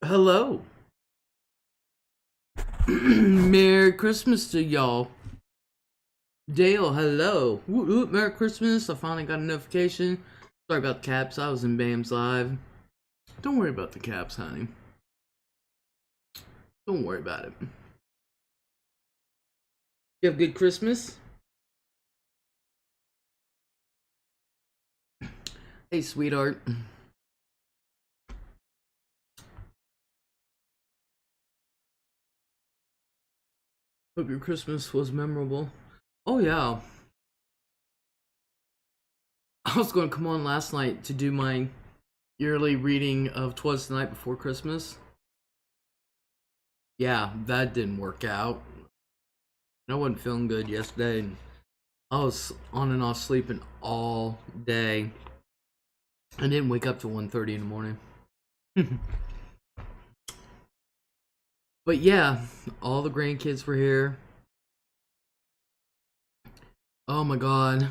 Hello. Merry Christmas to y'all. Dale, hello. Woot woot, Merry Christmas. I finally got a notification. Sorry about the caps. I was in Bam's live. Don't worry about the caps, honey. Don't worry about it. You have a good Christmas? Hey, sweetheart. Hope your Christmas was memorable. Oh, yeah. I was going to come on last night to do my yearly reading of 'Twas the Night Before Christmas. Yeah, that didn't work out. I wasn't feeling good yesterday. I was on and off sleeping all day. I didn't wake up till 1:30 in the morning. But yeah, all the grandkids were here. Oh my god.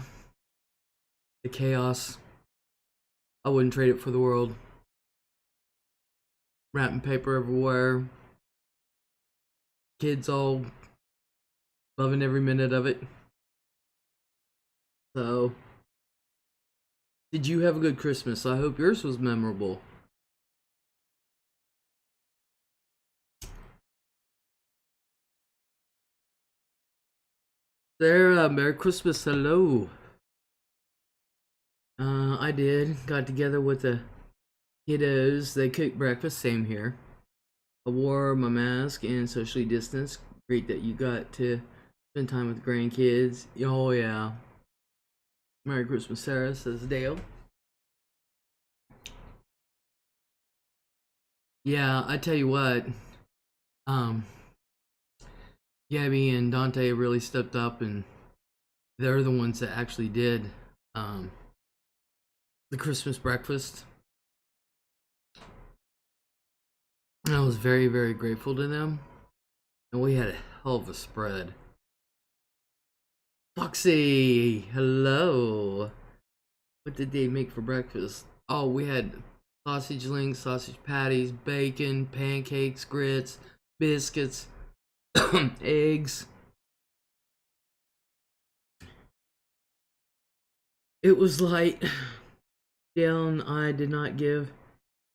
The chaos. I wouldn't trade it for the world. Wrapping paper everywhere. Kids all loving every minute of it. So, did you have a good Christmas? I hope yours was memorable. Sarah, Merry Christmas, hello. I did. Got together with the kiddos. They cooked breakfast, same here. I wore my mask and socially distanced. Great that you got to spend time with grandkids. Oh, yeah. Merry Christmas, Sarah, says Dale. Yeah, I tell you what. Um, Gabby and Dante really stepped up, and they're the ones that actually did the Christmas breakfast. And I was very, very grateful to them. And we had a hell of a spread. Foxy, hello. What did they make for breakfast? Oh, we had sausage links, sausage patties, bacon, pancakes, grits, biscuits, eggs. It was like Dale and I did not give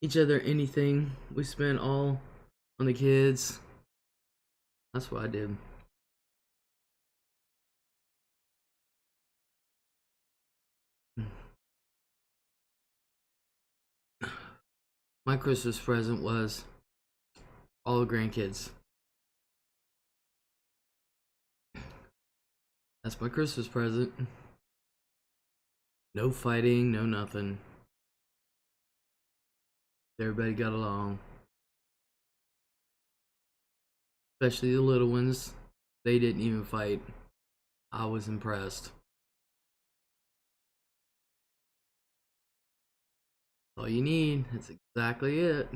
each other anything. We spent all on the kids. That's what I did. My Christmas present was all the grandkids. That's my Christmas present. No fighting, no nothing. Everybody got along. Especially the little ones. They didn't even fight. I was impressed. All you need. That's exactly it.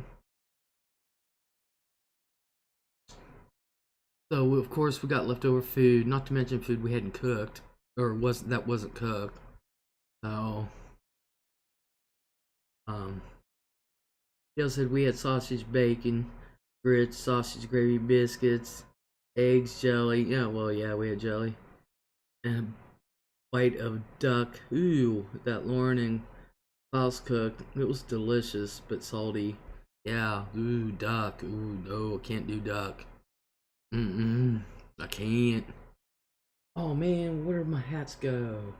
So of course we got leftover food, not to mention food we hadn't cooked, or wasn't cooked. So Dale said we had sausage, bacon, grits, sausage gravy, biscuits, eggs, jelly. Yeah, well, yeah, we had jelly. And a bite of duck. Ooh, that Lauren and Klaus cooked. It was delicious, but salty. Yeah, ooh, duck. Ooh, no, I can't do duck. I can't. Oh man, where did my hats go?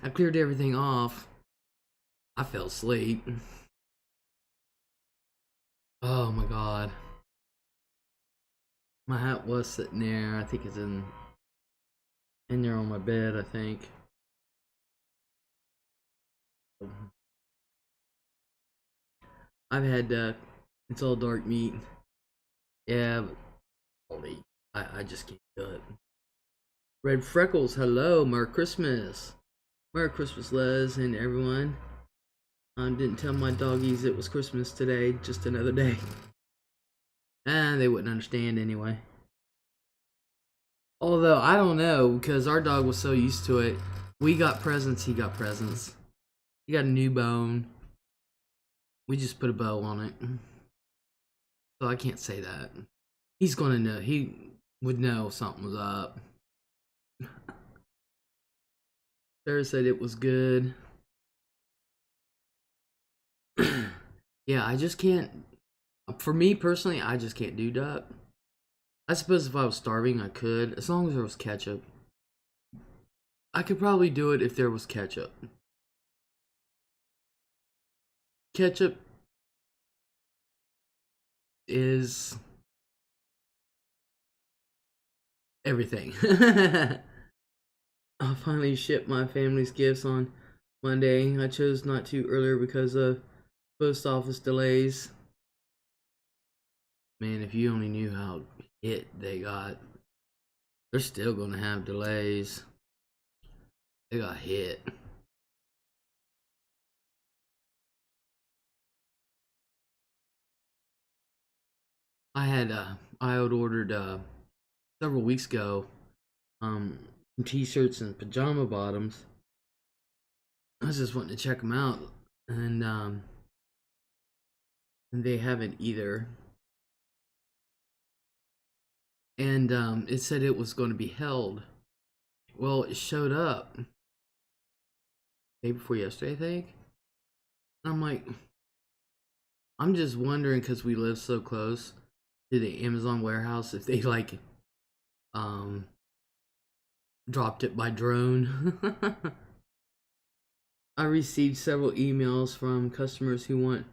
I cleared everything off. I fell asleep. Oh my god. My hat was sitting there. I think it's in there on my bed, I think. I've had it's all dark meat. Yeah, but I just can't do it. Red Freckles, hello, Merry Christmas. Merry Christmas, Les, and everyone. I didn't tell my doggies it was Christmas today, just another day. They wouldn't understand anyway. Although, I don't know, because our dog was so used to it. We got presents, he got presents. He got a new bone. We just put a bow on it. So I can't say that. He's gonna know. He would know something was up. Sarah said it was good. Yeah, I just can't. For me personally, I just can't do duck. I suppose if I was starving, I could, as long as there was ketchup. I could probably do it if there was ketchup. Ketchup is everything. I'll finally ship my family's gifts on Monday. I chose not to earlier because of post office delays. Man, if you only knew how hit they got. They're still gonna have delays. They got hit. I had ordered several weeks ago some t-shirts and pajama bottoms. I was just wanting to check them out, and they haven't either. And it said it was going to be held. Well, it showed up day before yesterday, I think. And I'm like, I'm just wondering because we live so close to the Amazon warehouse if they like dropped it by drone. I received several emails from customers who want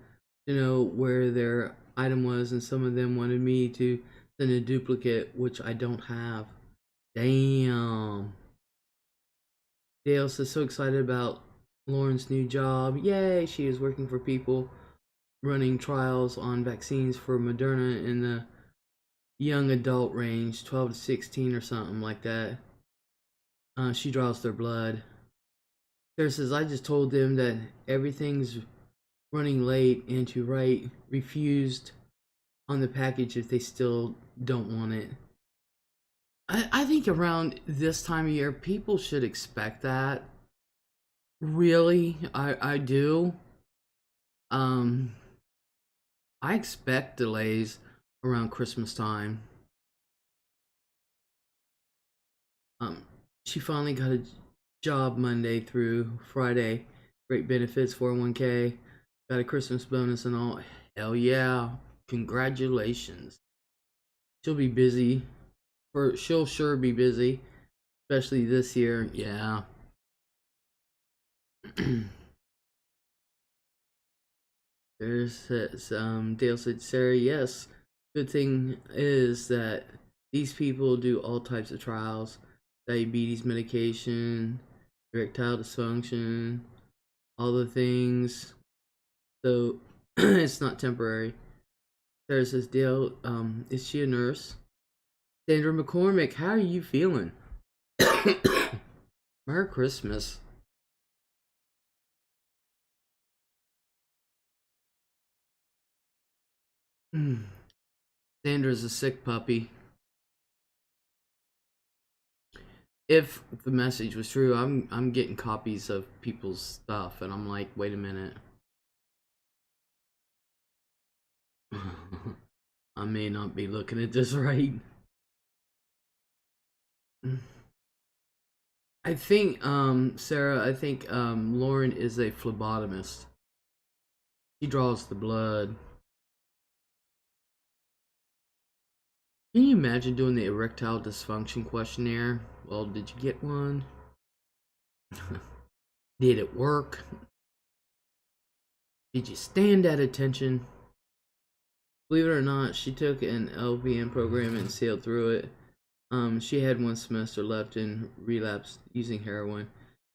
to know where their item was, and some of them wanted me to send a duplicate, which I don't have. Damn. Dale says so excited about Lauren's new job. Yay, she is working for people running trials on vaccines for Moderna in the young adult range, 12 to 16 or something like that. She draws their blood. Sarah says, I just told them that everything's running late and to write refused on the package if they still don't want it. I think around this time of year, people should expect that. Really, I do. Um, I expect delays around Christmas time. She finally got a job Monday through Friday. Great benefits, 401k, got a Christmas bonus and all. Hell yeah. Congratulations. She'll be busy. She'll sure be busy. Especially this year. Yeah. There's Dale said, Sarah, yes. Good thing is that these people do all types of trials. Diabetes medication, erectile dysfunction, all the things. So it's not temporary. Sarah says, Dale, is she a nurse? Sandra McCormick, how are you feeling? Merry Christmas. Sandra's a sick puppy. If the message was true, I'm getting copies of people's stuff, and I'm like, wait a minute. I may not be looking at this right. I think, Sarah, I think Lauren is a phlebotomist. She draws the blood. Can you imagine doing the erectile dysfunction questionnaire? Well, did you get one? Did it work? Did you stand at attention? Believe it or not, she took an LPN program and sailed through it. She had one semester left and relapsed using heroin.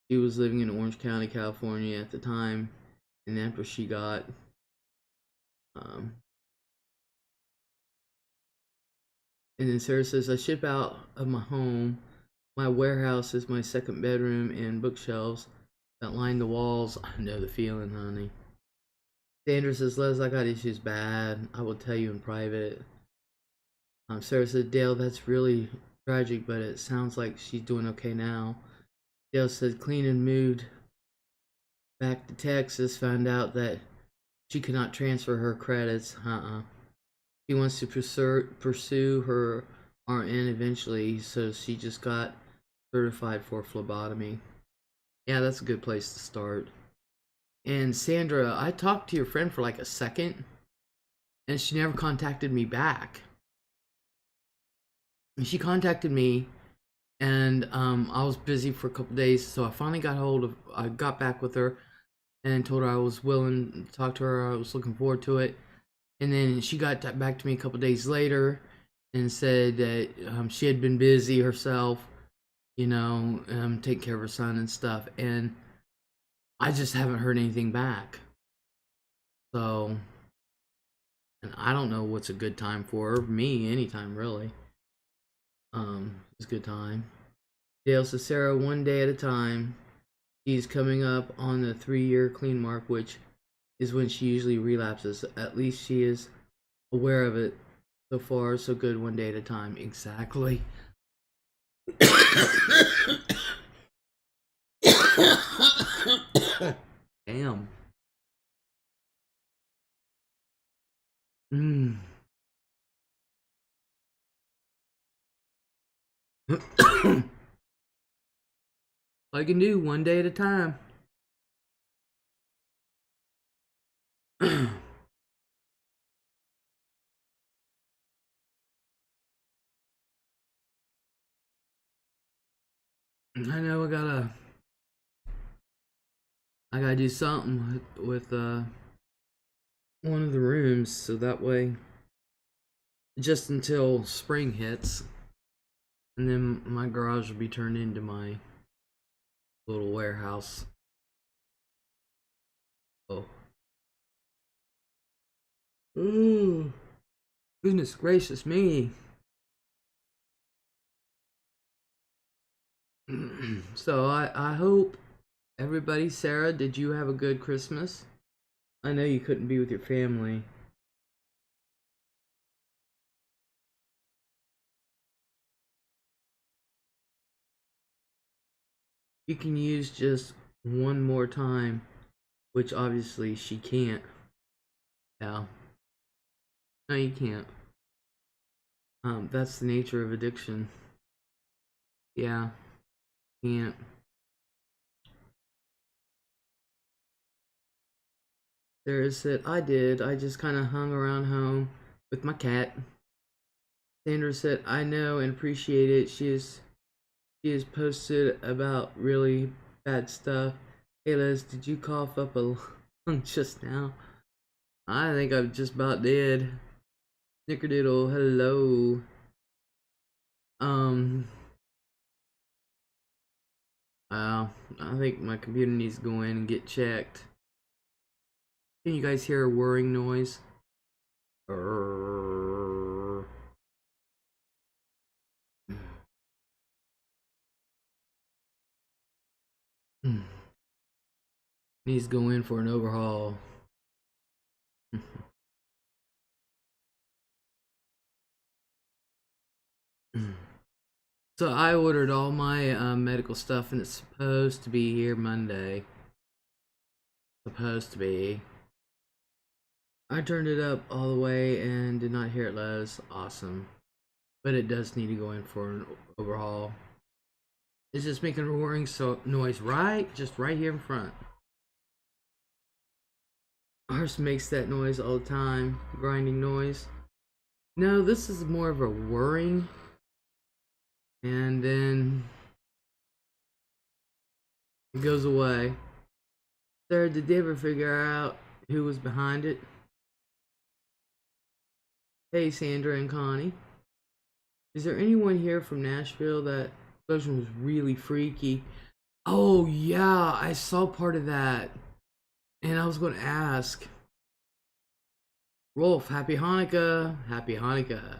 She was living in Orange County, California at the time, and after she got um, and then Sarah says, I ship out of my home. My warehouse is my second bedroom and bookshelves that line the walls. I know the feeling, honey. Sandra says, Les, I got issues bad. I will tell you in private. Sarah said, Dale, that's really tragic, but it sounds like she's doing okay now. Dale said, clean and moved back to Texas. Found out that She cannot transfer her credits. She wants to pursue her RN eventually, so she just got certified for phlebotomy. Yeah, that's a good place to start. And Sandra, I talked to your friend for like a second, and she never contacted me back. And she contacted me, and I was busy for a couple days, so I got back with her, and told her I was willing to talk to her. I was looking forward to it. And then she got back to me a couple days later and said that she had been busy herself, taking care of her son and stuff. And I just haven't heard anything back. So, and I don't know what's a good time for her. Me, anytime really. It's a good time. Dale says, Sarah, one day at a time. She's coming up on the 3-year clean mark, which is when she usually relapses. At least she is aware of it. So far, so good, one day at a time. Exactly. Damn. All I can do, one day at a time. I know I gotta do something with one of the rooms, so that way, just until spring hits, and then my garage will be turned into my little warehouse. Oh. Ooh. Goodness gracious me. So I hope everybody, Sarah, did you have a good Christmas? I know you couldn't be with your family. You can use just one more time, which obviously she can't. Yeah. No, you can't. That's the nature of addiction. Yeah, can't. Sarah said, I did. I just kind of hung around home with my cat. Sandra said, I know and appreciate it. She has posted about really bad stuff. Hey Les, did you cough up a lung just now? I think I just about did. Snickerdoodle, hello. Um, I think my computer needs to go in and get checked. Can you guys hear a whirring noise? Needs to go in for an overhaul. So I ordered all my medical stuff, and it's supposed to be here Monday. Supposed to be. I turned it up all the way and did not hear it, Les. Awesome. But it does need to go in for an overhaul. It's just making a roaring noise just right here in front. Ours makes that noise all the time, grinding noise. No, this is more of a whirring. And then it goes away. Sir, did they ever figure out who was behind it? Hey, Sandra and Connie. Is there anyone here from Nashville? That explosion was really freaky. Oh, yeah, I saw part of that. And I was going to ask. Rolf, happy Hanukkah. Happy Hanukkah.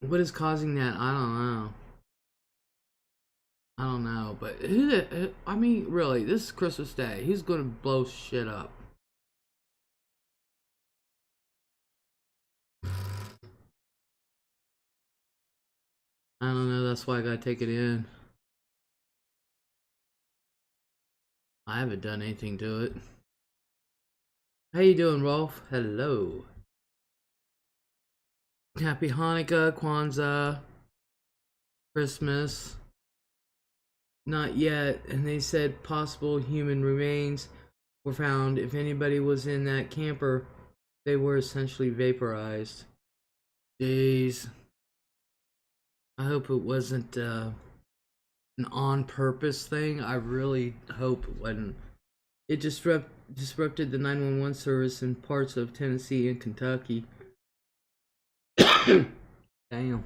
What is causing that? I don't know. I don't know, but I mean, really, this is Christmas Day. He's gonna blow shit up. I don't know. That's why I gotta take it in. I haven't done anything to it. How you doing, Rolf? Hello. Happy Hanukkah, Kwanzaa, Christmas. Not yet. And they said possible human remains were found. If anybody was in that camper, they were essentially vaporized. Jeez. I hope it wasn't an on purpose thing. I really hope it wasn't. It disrupted the 911 service in parts of Tennessee and Kentucky. Damn.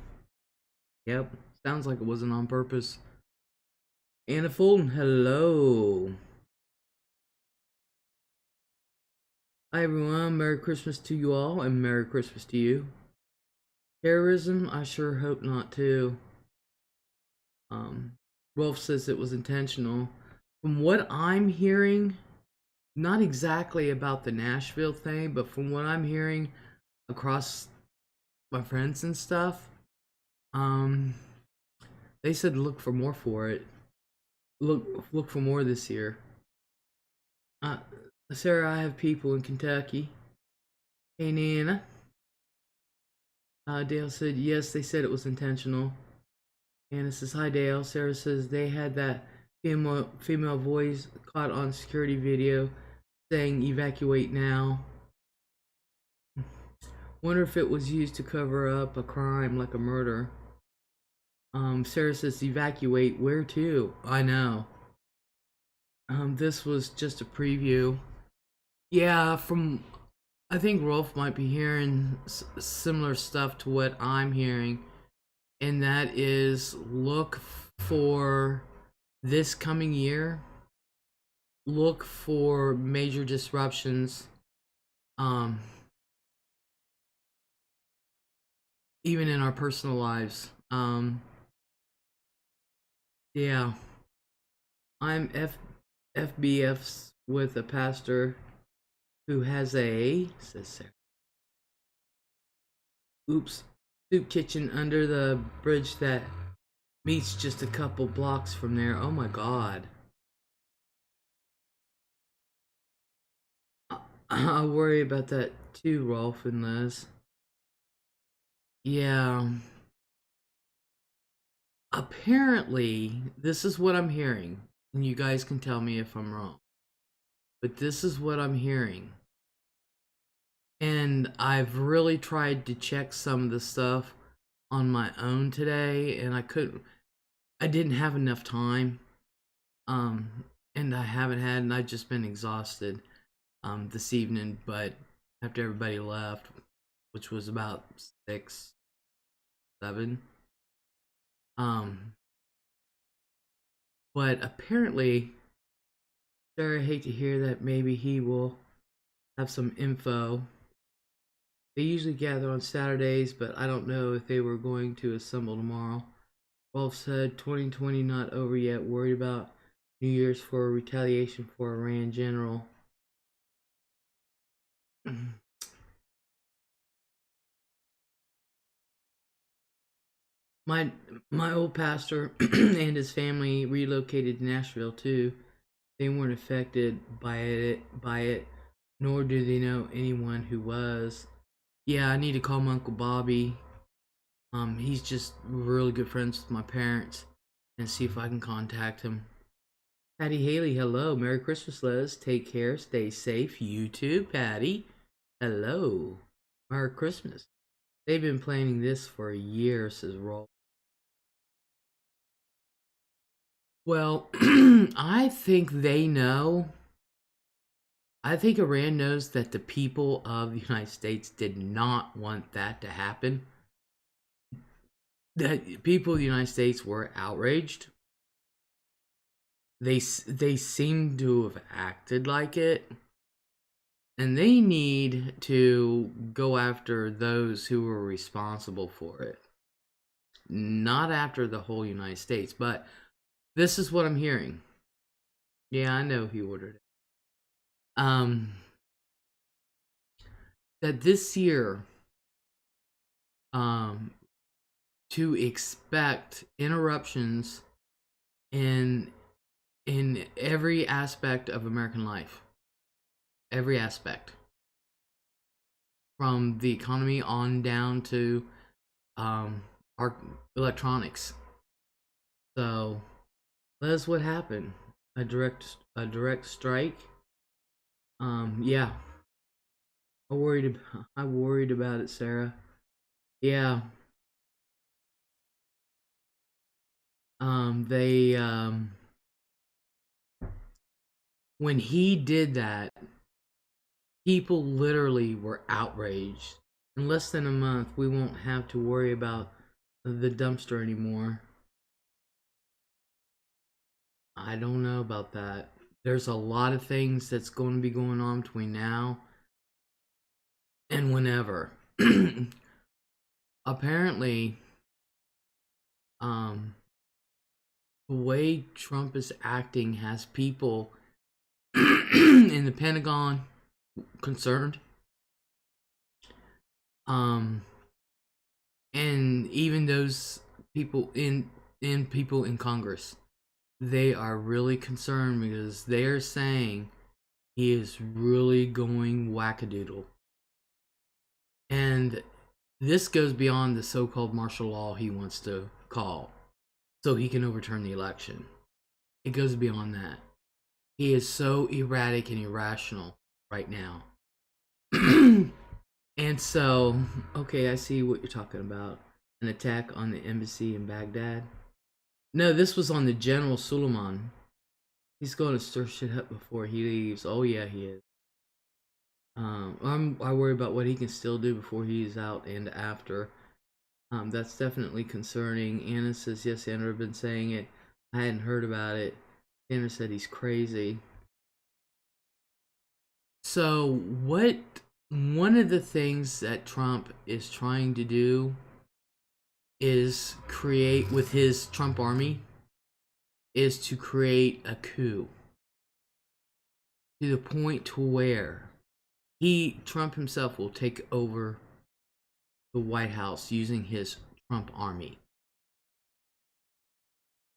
Yep. Sounds like it wasn't on purpose. Anna Fulton, hello. Hi everyone, Merry Christmas to you all, and Merry Christmas to you. Terrorism? I sure hope not too. Rolf says it was intentional. From what I'm hearing, not exactly about the Nashville thing, but from what I'm hearing across my friends and stuff, they said look for more for it. Look for more this year. Sarah, I have people in Kentucky. Hey Nana. Dale said yes, they said it was intentional. Anna says hi Dale. Sarah says they had that female voice caught on security video saying evacuate now. Wonder if it was used to cover up a crime like a murder. Sarah says evacuate where to? I know. This was just a preview. Yeah, I think Rolf might be hearing similar stuff to what I'm hearing, and that is look for this coming year. Look for major disruptions. Even in our personal lives. Yeah. I'm FBFs with a pastor who has says Sarah. Oops, soup kitchen under the bridge that meets just a couple blocks from there. Oh my god. I worry about that too, Rolf and Liz. Yeah. Apparently, this is what I'm hearing, and you guys can tell me if I'm wrong. But this is what I'm hearing. And I've really tried to check some of the stuff on my own today, and I didn't have enough time. And I haven't had, and I've just been exhausted this evening, but after everybody left, which was about 6, 7. But apparently, Sarah, I hate to hear that maybe he will have some info. They usually gather on Saturdays, but I don't know if they were going to assemble tomorrow. Rolf said 2020 not over yet, worried about New Year's for retaliation for Iran general. My old pastor and his family relocated to Nashville too. They weren't affected by it, nor do they know anyone who was. Yeah, I need to call my Uncle Bobby. He's just really good friends with my parents, and see if I can contact him. Patty Haley, hello. Merry Christmas, Les. Take care. Stay safe. You too, Patty. Hello. Merry Christmas. They've been planning this for a year, says Rolf. Well, I think they know. I think Iran knows that the people of the United States did not want that to happen. That people of the United States were outraged. They seem to have acted like it. And they need to go after those who were responsible for it. Not after the whole United States, but this is what I'm hearing. Yeah, I know he ordered it. That this year, to expect interruptions in every aspect of American life. Every aspect. from the economy on down to our electronics. So that's what happened. A direct strike. Yeah, I worried about it, Sarah. Yeah. They when he did that, people literally were outraged. In less than a month, we won't have to worry about the dumpster anymore. I don't know about that. There's a lot of things that's going to be going on between now and whenever. Apparently, um, the way Trump is acting has people in the Pentagon concerned. Um, and even those people in Congress, they are really concerned because they are saying he is really going wackadoodle. And this goes beyond the so-called martial law he wants to call so he can overturn the election. It goes beyond that. He is so erratic and irrational right now. And so, okay, I see what you're talking about. An attack on the embassy in Baghdad. No, this was on the General Suleiman. He's going to stir shit up before he leaves. Oh yeah, he is. I worry about what he can still do before he's out and after. That's definitely concerning. Anna says, yes, Andrew, I've been saying it. I hadn't heard about it. Anna said he's crazy. So, one of the things that Trump is trying to do is create, with his Trump army, is to create a coup. To the point to where Trump himself will take over the White House using his Trump army.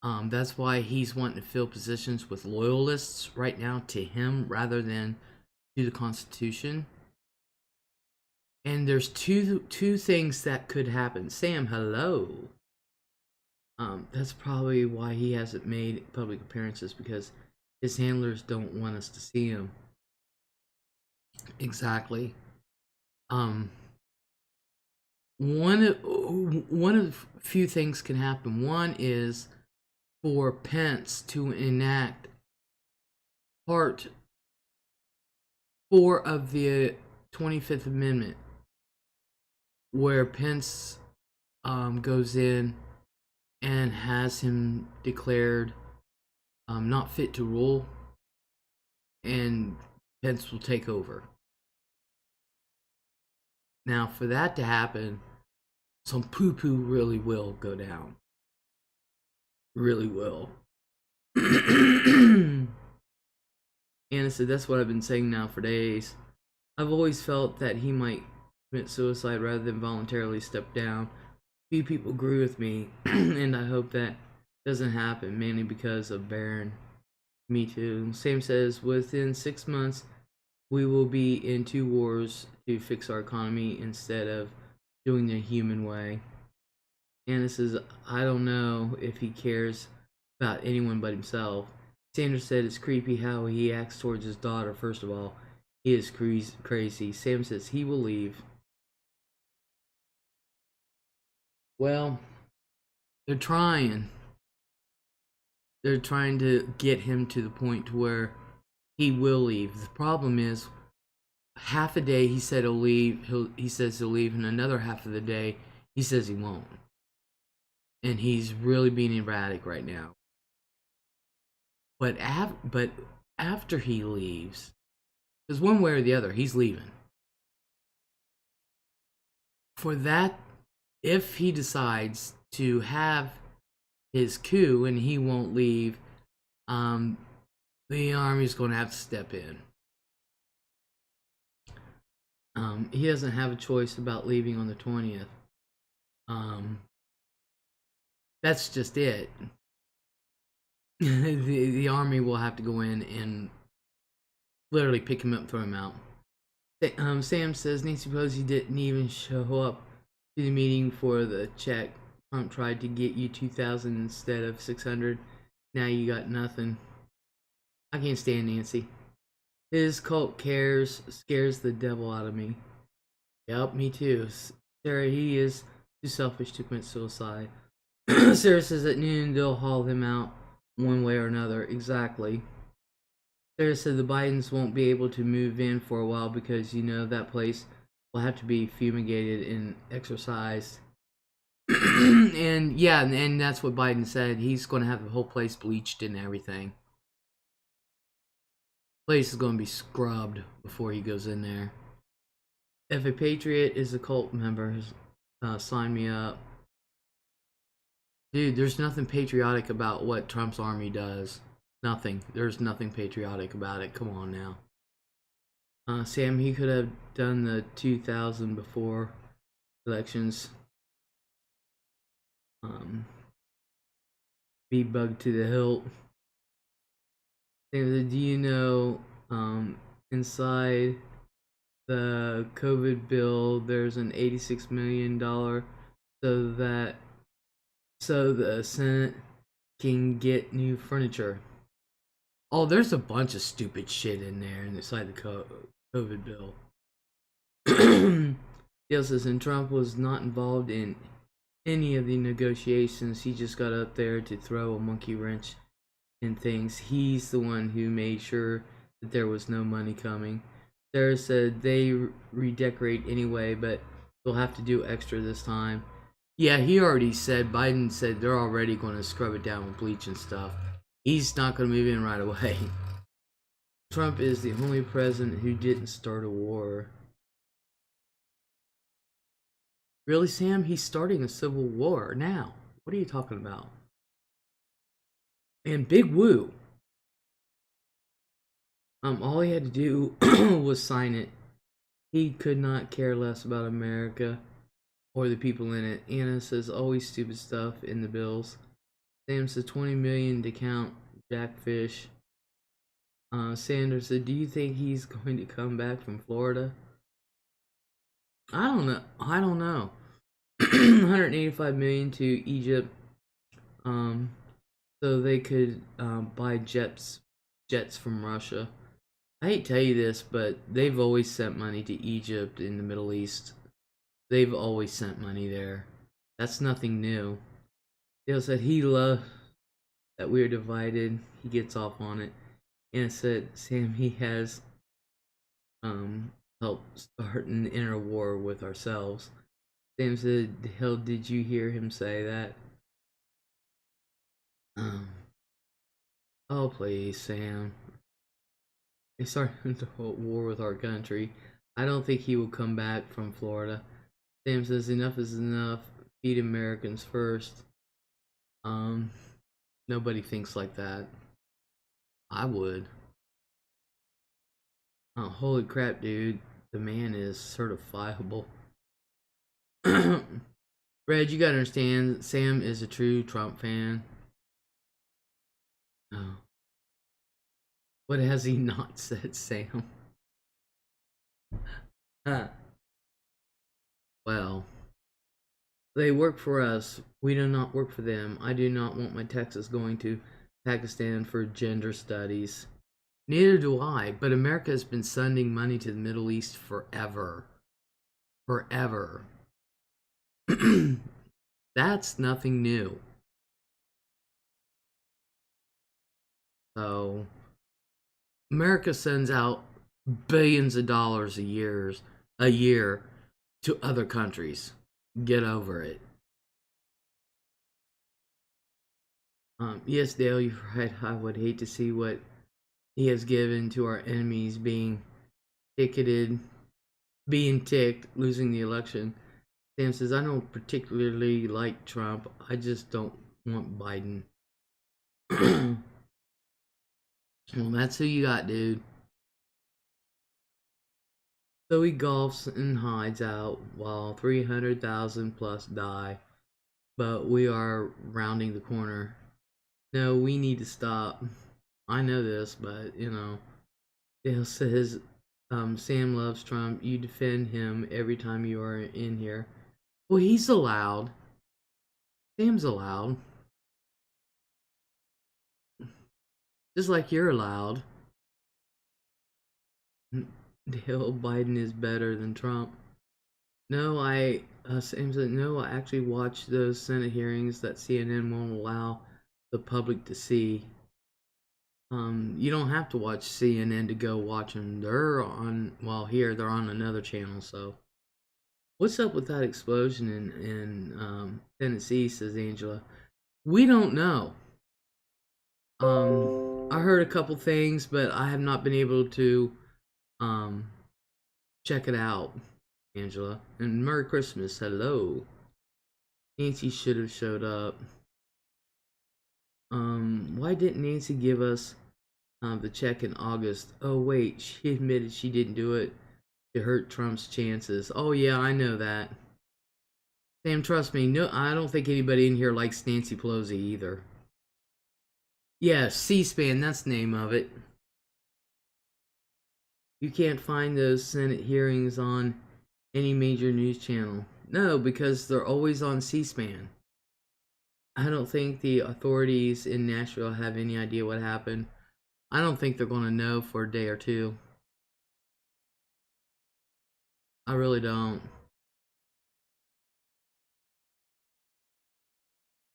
That's why he's wanting to fill positions with loyalists right now to him rather than to the Constitution. And there's two things that could happen. Sam, hello. That's probably why he hasn't made public appearances, because his handlers don't want us to see him. Exactly. One of few things can happen. One is for Pence to enact Part 4 of the 25th Amendment, where Pence goes in and has him declared not fit to rule, and Pence will take over. Now, for that to happen, some poo-poo really will go down. Really will. Anna said, that's what I've been saying now for days. I've always felt that he might commit suicide rather than voluntarily step down. Few people agree with me, and I hope that doesn't happen, mainly because of Barron. Me too. Sam says, within 6 months, we will be in 2 wars to fix our economy instead of doing the human way. Anna says, I don't know if he cares about anyone but himself. Sanders said it's creepy how he acts towards his daughter. First of all, he is crazy. Sam says he will leave. Well, they're trying. They're trying to get him to the point to where he will leave. The problem is, half a day he said he'll leave. He says he'll leave, and another half of the day he says he won't. And he's really being erratic right now. But after he leaves, because one way or the other, he's leaving. For that, if he decides to have his coup and he won't leave, the army's going to have to step in. He doesn't have a choice about leaving on the 20th. That's just it. the army will have to go in and literally pick him up and throw him out. Sam says Nancy Pelosi didn't even show up to the meeting for the check. Trump tried to get you 2,000 instead of 600. Now you got nothing. I can't stand Nancy. His cult scares the devil out of me. Yep, me too. Sarah, he is too selfish to commit suicide. Sarah says at noon they'll haul him out one way or another. Exactly. Sarah said the Bidens won't be able to move in for a while because that place will have to be fumigated and exorcised. And yeah, and that's what Biden said. He's going to have the whole place bleached and everything. Place is going to be scrubbed before he goes in there. If a patriot is a cult member, sign me up. Dude, there's nothing patriotic about what Trump's army does. Nothing. There's nothing patriotic about it. Come on now. Sam, he could have done the 2000 before elections. Be bugged to the hilt. Do you know, inside the COVID bill, there's an $86 million so the Senate can get new furniture. Oh, there's a bunch of stupid shit in there inside the COVID bill. Yes, and Trump was not involved in any of the negotiations. He just got up there to throw a monkey wrench in things. He's the one who made sure that there was no money coming. Sarah said they redecorate anyway, but they'll have to do extra this time. Yeah, he already said, Biden said they're already going to scrub it down with bleach and stuff. He's not going to move in right away. Trump is the only president who didn't start a war. Really, Sam? He's starting a civil war now. What are you talking about? And Big Woo. All he had to do was sign it. He could not care less about America or the people in it. Anna says always stupid stuff in the bills. Sam says 20 million to count Jackfish. Sanders said, do you think he's going to come back from Florida? I don't know. 185 million to Egypt, so they could buy jets from Russia. I hate to tell you this, but they've always sent money to Egypt in the Middle East. They've always sent money there. That's nothing new. Dale said he loves that we're divided. He gets off on it. And said, Sam, he has helped start an inner war with ourselves. Sam said, hell, did you hear him say that? Oh, please, Sam. They started a war with our country. I don't think he will come back from Florida. Sam says, enough is enough. Feed Americans first. Nobody thinks like that. I would. Oh, holy crap, dude. The man is certifiable. Red, you gotta understand, Sam is a true Trump fan. Oh. What has he not said, Sam? Well, they work for us. We do not work for them. I do not want my taxes going to Pakistan for gender studies. Neither do I, but America has been sending money to the Middle East forever. Forever. That's nothing new. So, America sends out billions of dollars a year to other countries. Get over it. Yes, Dale, you're right. I would hate to see what he has given to our enemies being ticketed, being ticked, losing the election. Sam says, I don't particularly like Trump. I just don't want Biden. Well, that's who you got, dude. So he golfs and hides out while 300,000 plus die. But we are rounding the corner. No, we need to stop. I know this, but Dale says Sam loves Trump. You defend him every time you are in here. Well, he's allowed. Sam's allowed. Just like you're allowed. Dale Biden is better than Trump. No, Sam said, no, I actually watched those Senate hearings that CNN won't allow the public to see. You don't have to watch CNN to go watch them. They're on, well, here, they're on another channel, so. What's up with that explosion in Tennessee, says Angela. We don't know. I heard a couple things, but I have not been able to check it out, Angela. And Merry Christmas, hello. Nancy should have showed up. Why didn't Nancy give us the check in August? Oh wait, she admitted she didn't do it to hurt Trump's chances. Oh yeah, I know that. Sam, trust me, no, I don't think anybody in here likes Nancy Pelosi either. Yeah, C-SPAN, that's the name of it. You can't find those Senate hearings on any major news channel. No, because they're always on C-SPAN. I don't think the authorities in Nashville have any idea what happened. I don't think they're going to know for a day or two. I really don't.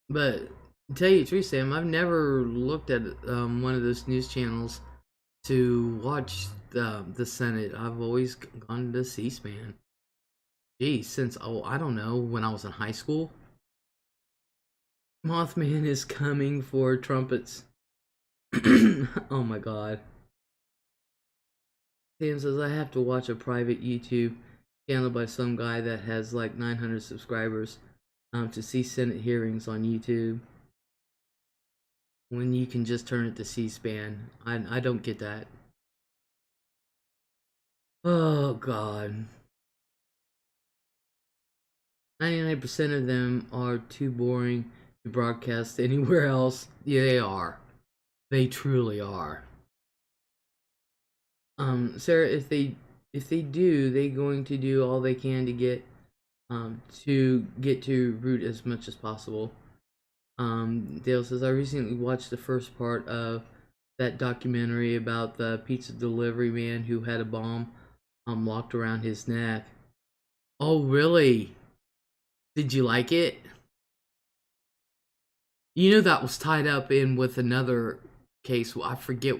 But to tell you the truth, Sam, I've never looked at one of those news channels to watch the Senate. I've always gone to C-SPAN. Geez, since, oh, I don't know, when I was in high school. Mothman is coming for trumpets. Oh my god. Sam says, I have to watch a private YouTube channel by some guy that has like 900 subscribers to see Senate hearings on YouTube. When you can just turn it to C-SPAN. I don't get that. Oh god. 99% of them are too boring to broadcast anywhere else. Yeah, they are. They truly are. Sarah, if they do, they going to do all they can to get to root as much as possible. Dale says, I recently watched the first part of that documentary about the pizza delivery man who had a bomb locked around his neck. Oh, really? Did you like it? You know that was tied up in with another case. I forget.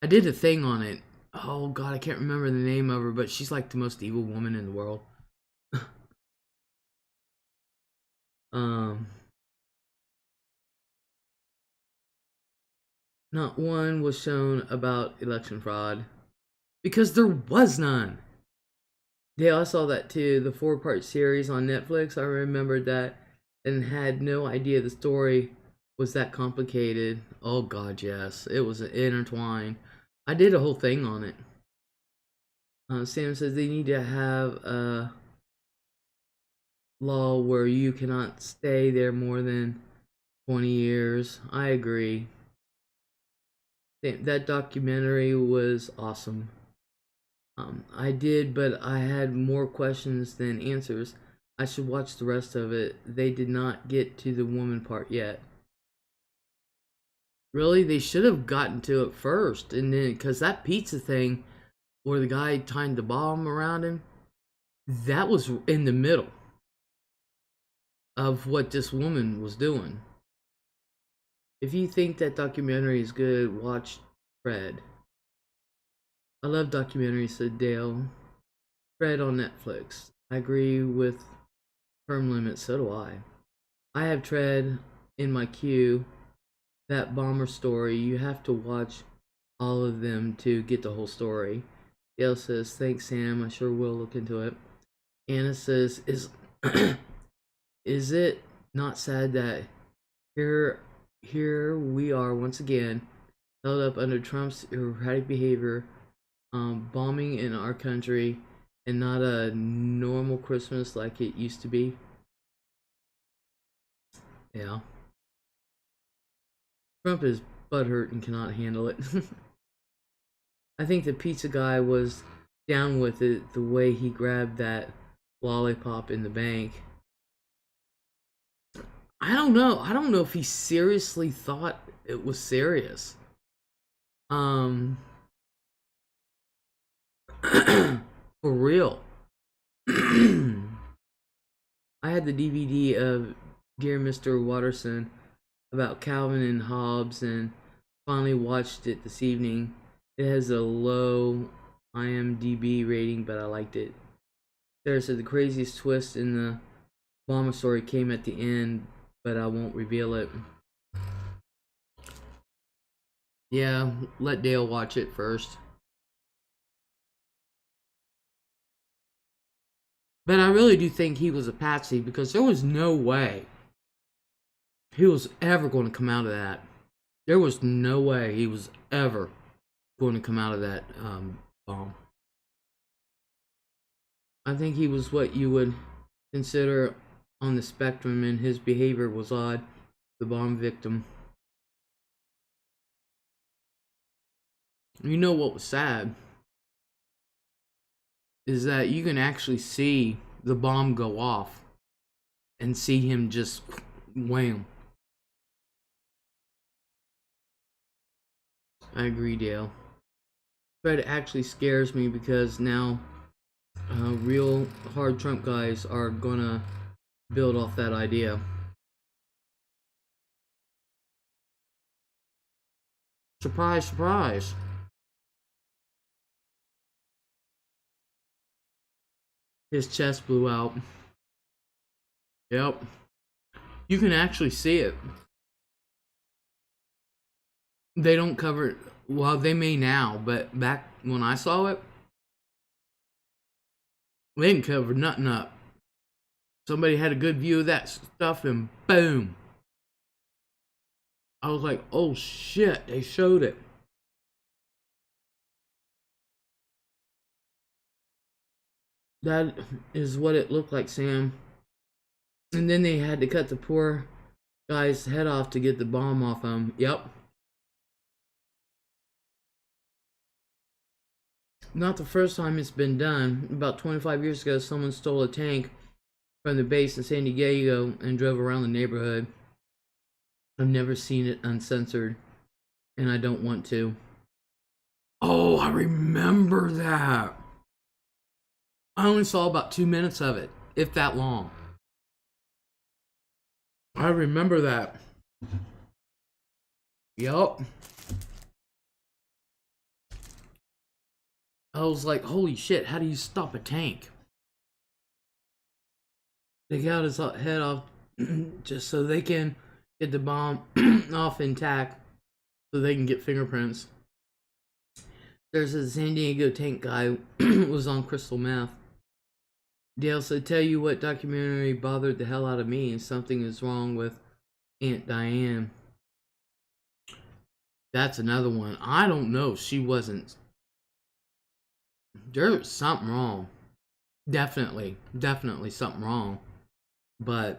I did a thing on it. Oh god, I can't remember the name of her, but she's like the most evil woman in the world. Not one was shown about election fraud because there was none. Yeah, I saw that too. The 4-part series on Netflix. I remembered that and had no idea the story was that complicated. Oh god, yes, it was intertwined. I did a whole thing on it. Sam says they need to have a law where you cannot stay there more than 20 years. I agree. That documentary was awesome. I did, but I had more questions than answers. I should watch the rest of it. They did not get to the woman part yet. Really, they should have gotten to it first, and then because that pizza thing, where the guy tied the bomb around him, that was in the middle of what this woman was doing. If you think that documentary is good, watch Fred. I love documentaries, said Dale. Fred on Netflix. I agree with Term Limit, so do I. I have Tread in my queue. That bomber story, you have to watch all of them to get the whole story. Dale says, thanks Sam, I sure will look into it. Anna says, is it not sad that here we are once again, held up under Trump's erratic behavior, bombing in our country, and not a normal Christmas like it used to be? Yeah. Trump is butthurt and cannot handle it. I think the pizza guy was down with it the way he grabbed that lollipop in the bank. I don't know. I don't know if he seriously thought it was serious. Um, for real. I had the DVD of Dear Mr. Watterson about Calvin and Hobbes and finally watched it this evening. It has a low IMDb rating, but I liked it. Sarah said the craziest twist in the Obama story came at the end, but I won't reveal it. Yeah, let Dale watch it first. But I really do think he was a patsy because there was no way he was ever going to come out of that. There was no way he was ever going to come out of that bomb. I think he was what you would consider on the spectrum, and his behavior was odd. The bomb victim. You know what was sad? Is that you can actually see the bomb go off and see him just wham. I agree, Dale. But it actually scares me because now real hard Trump guys are gonna build off that idea. Surprise, surprise. His chest blew out. Yep. You can actually see it. They don't cover it. Well, they may now, but back when I saw it, they didn't cover nothing up. Somebody had a good view of that stuff, and boom. I was like, oh shit, they showed it. That is what it looked like, Sam. And then they had to cut the poor guy's head off to get the bomb off him. Yep. Not the first time it's been done. About 25 years ago, someone stole a tank from the base in San Diego and drove around the neighborhood. I've never seen it uncensored, and I don't want to. Oh, I remember that. I only saw about 2 minutes of it, if that long. I remember that. Yup. I was like, holy shit, how do you stop a tank? They got his head off just so they can get the bomb off intact so they can get fingerprints. There's a San Diego tank guy was on crystal meth. Dale said, tell you what documentary bothered the hell out of me, and something is wrong with Aunt Diane. That's another one. I don't know. She wasn't. There was something wrong. Definitely something wrong. But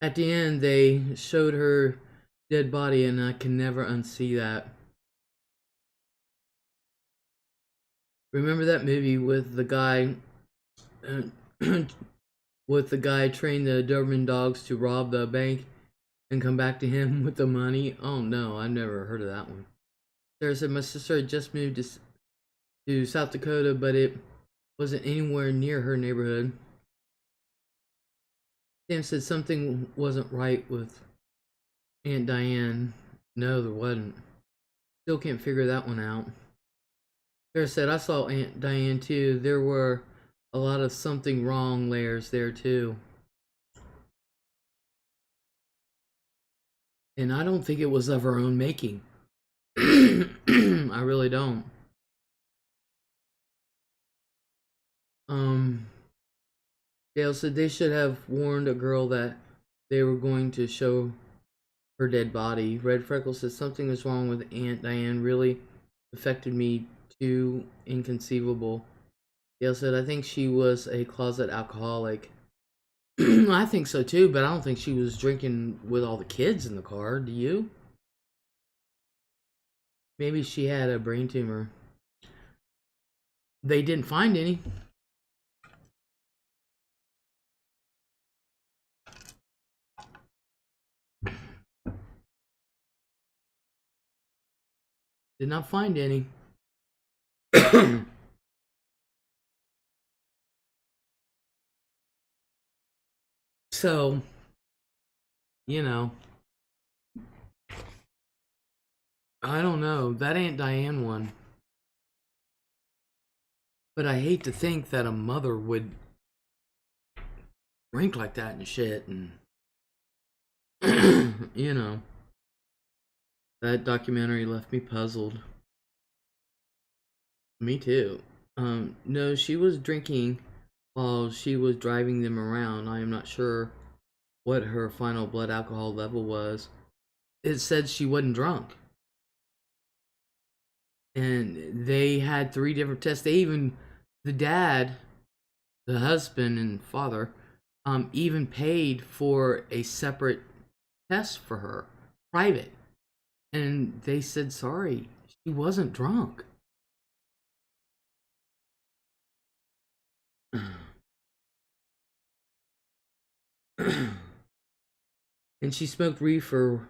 at the end, they showed her dead body, and I can never unsee that. Remember that movie with the guy, trained the Doberman dogs to rob the bank and come back to him with the money? Oh no, I've never heard of that one. Sarah said my sister had just moved to South Dakota, but it wasn't anywhere near her neighborhood. Sam said something wasn't right with Aunt Diane. No, there wasn't. Still can't figure that one out. Sarah said, I saw Aunt Diane too. There were a lot of something wrong layers there too. And I don't think it was of her own making. I really don't. Dale said they should have warned a girl that they were going to show her dead body. Red Freckles said something was wrong with Aunt Diane. Really affected me too. Inconceivable. Dale said, I think she was a closet alcoholic. I think so too, but I don't think she was drinking with all the kids in the car. Do you? Maybe she had a brain tumor. They didn't find any. Did not find any. So, you know, I don't know. That Aunt Diane one. But I hate to think that a mother would drink like that and shit. And, you know, that documentary left me puzzled. Me too. No, she was drinking while she was driving them around. I am not sure what her final blood alcohol level was. It said she wasn't drunk. And they had 3 different tests. They even, the dad, the husband and father, even paid for a separate test for her, private. And they said, sorry, she wasn't drunk. And she smoked reefer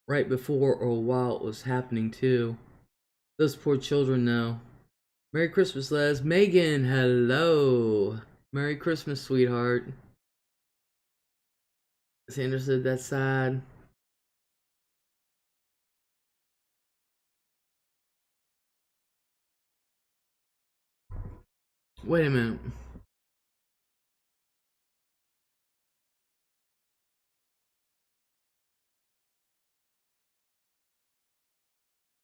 right before or while it was happening too. Those poor children know. Merry Christmas, Les. Megan, hello. Merry Christmas, sweetheart. Sandra said that's sad. Wait a minute.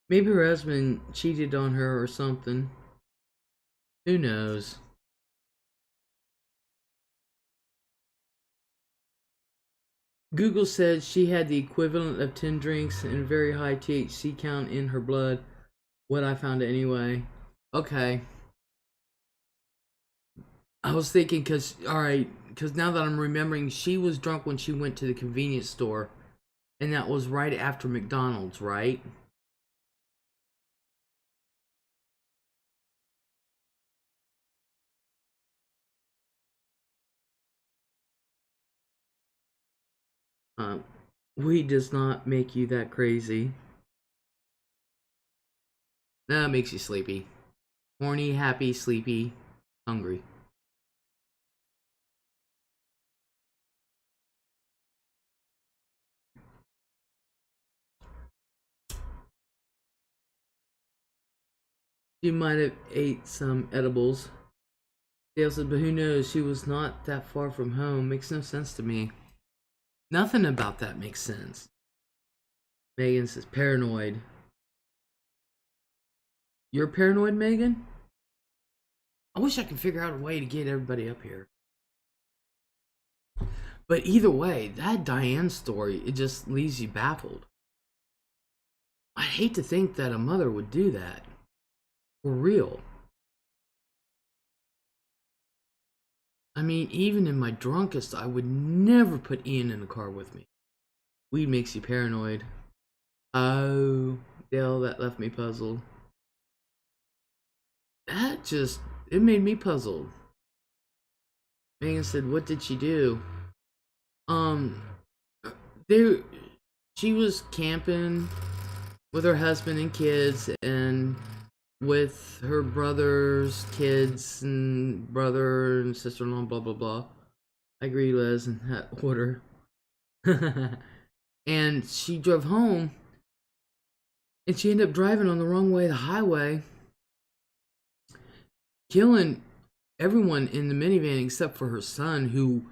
Maybe her husband cheated on her or something. Who knows? Google said she had the equivalent of 10 drinks and a very high THC count in her blood. What I found anyway. Okay. I was thinking, alright, because now that I'm remembering, she was drunk when she went to the convenience store. And that was right after McDonald's, right? Weed does not make you that crazy. That makes you sleepy. Horny, happy, sleepy, hungry. She might have ate some edibles. Dale said, but who knows? She was not that far from home. Makes no sense to me. Nothing about that makes sense. Megan says, paranoid. You're paranoid, Megan? I wish I could figure out a way to get everybody up here. But either way, that Diane story, it just leaves you baffled. I hate to think that a mother would do that. For real. I mean, even in my drunkest, I would never put Ian in the car with me. Weed makes you paranoid. Oh, Dale, that left me puzzled. It made me puzzled. Megan said, what did she do? She was camping with her husband and kids and with her brother's kids and brother and sister-in-law, blah, blah, blah. I agree, Les, in that order. And she drove home and she ended up driving on the wrong way of the highway, killing everyone in the minivan except for her son, who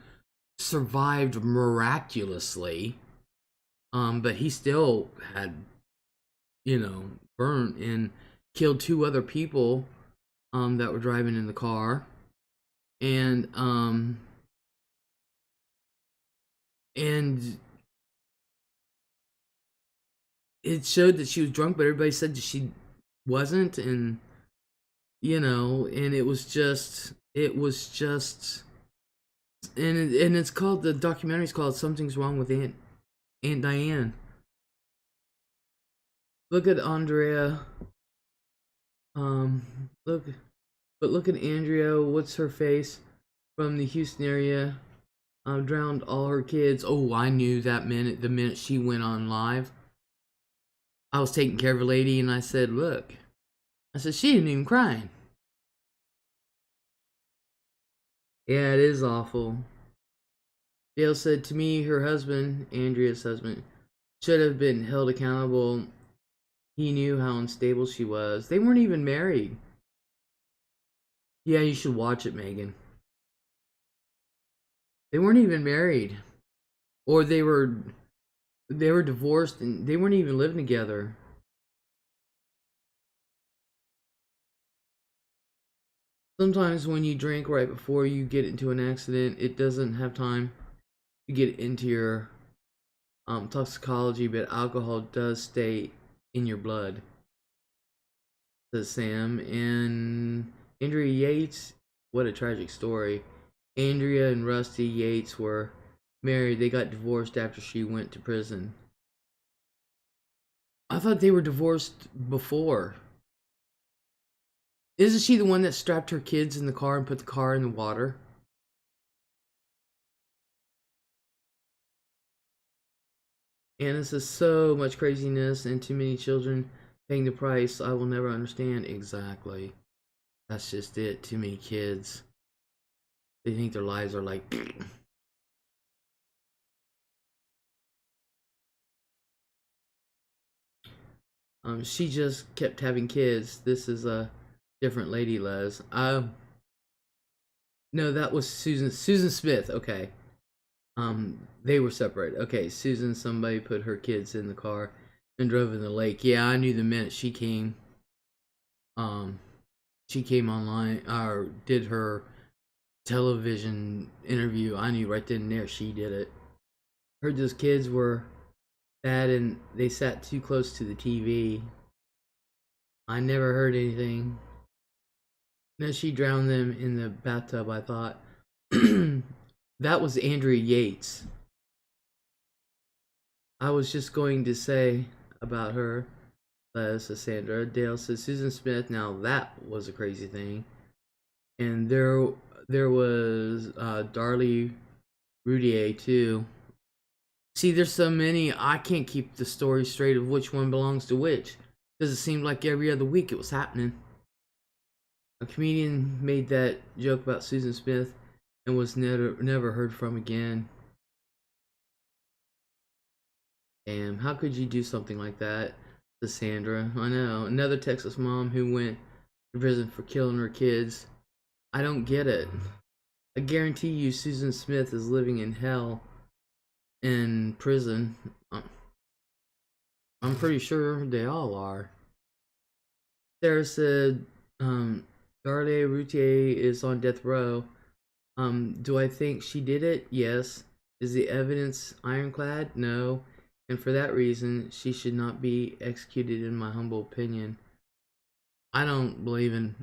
survived miraculously. But he still had, burnt and killed 2 other people that were driving in the car. And it showed that she was drunk, but everybody said that she wasn't. And and it was just and it's called, the documentary's called Something's Wrong with Aunt Diane. Look at Andrea. Look, but look at Andrea. What's her face from the Houston area? Drowned all her kids. Oh, I knew that minute. The minute she went on live, I was taking care of a lady, and I said, "Look," I said, "She ain't even crying." Yeah, it is awful. Dale said to me, her husband, Andrea's husband, should have been held accountable. He knew how unstable she was. They weren't even married. Yeah, you should watch it, Megan. They weren't even married, or they were divorced, and they weren't even living together. Sometimes when you drink right before you get into an accident, it doesn't have time to get into your toxicology, but alcohol does stay in your blood, says Sam. And Andrea Yates, what a tragic story. Andrea and Rusty Yates were married. They got divorced after she went to prison. I thought they were divorced before. Isn't she the one that strapped her kids in the car and put the car in the water? And this is so much craziness and too many children paying the price I will never understand. Exactly. That's just it. Too many kids. They think their lives are like. She just kept having kids. This is a different lady, Les. No, that was Susan Smith. Okay. They were separate. Okay, Susan. Somebody put her kids in the car and drove in the lake. Yeah, I knew the minute she came. Um, she came online or did her television interview. I knew right then and there she did it. Heard those kids were bad and they sat too close to the TV. I never heard anything. No, she drowned them in the bathtub, I thought. That was Andrea Yates. I was just going to say about her, says Sandra. Dale says Susan Smith. Now that was a crazy thing. And there was Darlie Roudier too. See, there's so many. I can't keep the story straight of which one belongs to which, because it seemed like every other week it was happening. A comedian made that joke about Susan Smith and was never heard from again. Damn, how could you do something like that to Sandra? I know. Another Texas mom who went to prison for killing her kids. I don't get it. I guarantee you Susan Smith is living in hell in prison. I'm pretty sure they all are. Sarah said, Darlie Routier is on death row. Do I think she did it? Yes. Is the evidence ironclad? No. And for that reason, she should not be executed, in my humble opinion. I don't believe in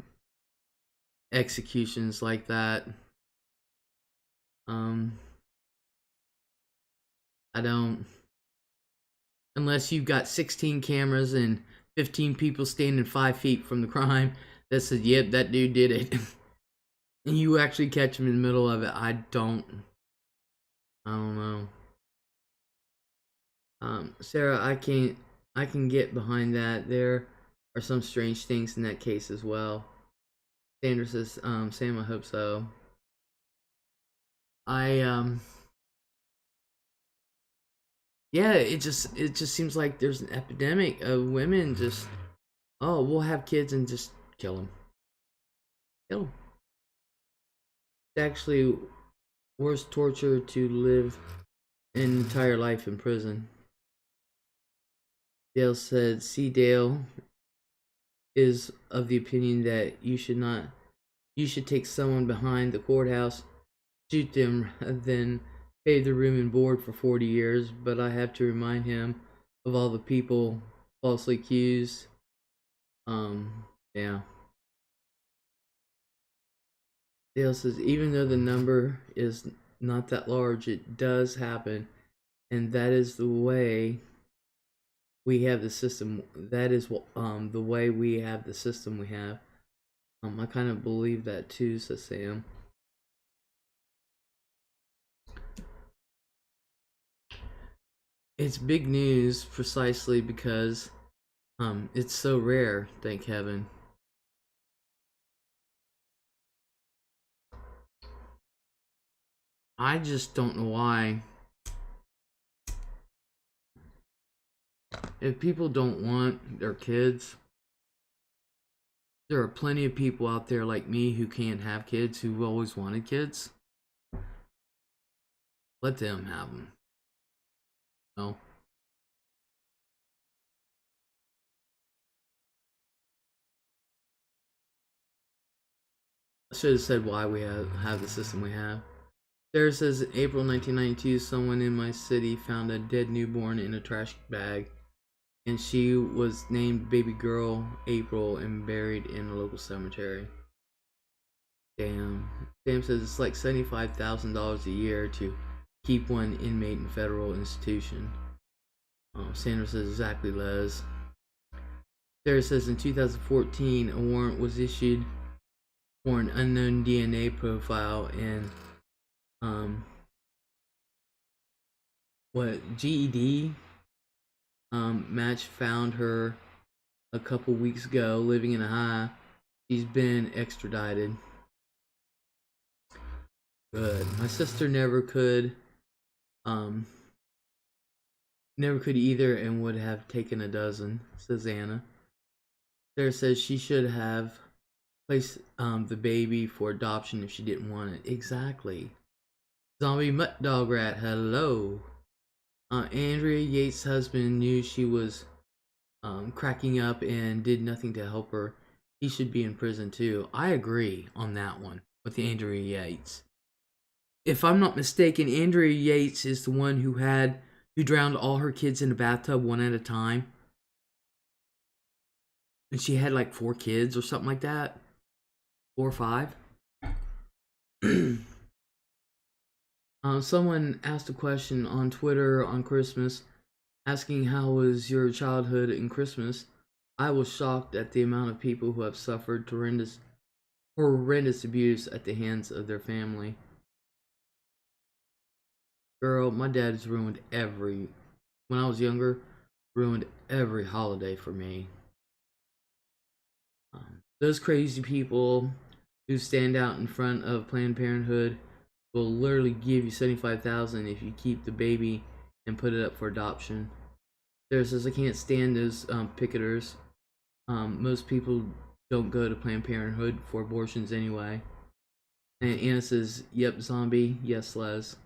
executions like that. I don't. Unless you've got 16 cameras and 15 people standing 5 feet from the crime that says, yep, that dude did it. And you actually catch him in the middle of it. I don't know. Sarah, I can get behind that. There are some strange things in that case as well. Sandra says, Sam, I hope so. Yeah, it just seems like there's an epidemic of women just, oh, we'll have kids and just kill them. Kill them. It's actually worse torture to live an entire life in prison. Dale said, see, Dale is of the opinion that you should take someone behind the courthouse, shoot them, then pay the room and board for 40 years. But I have to remind him of all the people falsely accused. Yeah. Dale says, even though the number is not that large, it does happen, and that is the way we have the system. That is what the way we have the system we have. I kind of believe that too, says Sam. It's big news precisely because it's so rare, thank heaven. I just don't know why. If people don't want their kids, there are plenty of people out there like me who can't have kids, who've always wanted kids. Let them have them. No. I should have said why we have the system we have. Sarah says, April 1992, someone in my city found a dead newborn in a trash bag, and she was named baby girl April and buried in a local cemetery. Damn. Sam says it's like $75,000 a year to keep one inmate in federal institution. Sandra says exactly, Les. Sarah says in 2014, a warrant was issued for an unknown DNA profile, and what GED match found her a couple weeks ago living in a high. She's been extradited. Good. My sister never could either and would have taken a dozen, says Anna. Sarah says she should have placed the baby for adoption if she didn't want it. Exactly. Zombie Mutt Dog Rat, hello. Andrea Yates' husband knew she was cracking up and did nothing to help her. He should be in prison too. I agree on that one with Andrea Yates. If I'm not mistaken, Andrea Yates is the one who drowned all her kids in a bathtub one at a time. And she had like 4 kids or something like that. 4 or 5. Someone asked a question on Twitter on Christmas, asking how was your childhood in Christmas. I was shocked at the amount of people who have suffered horrendous abuse at the hands of their family. Girl, my dad's ruined when I was younger, ruined every holiday for me. Those crazy people who stand out in front of Planned Parenthood will literally give you $75,000 if you keep the baby and put it up for adoption. Sarah says, I can't stand those picketers. Most people don't go to Planned Parenthood for abortions anyway. And Anna says, yep, zombie. Yes, Les.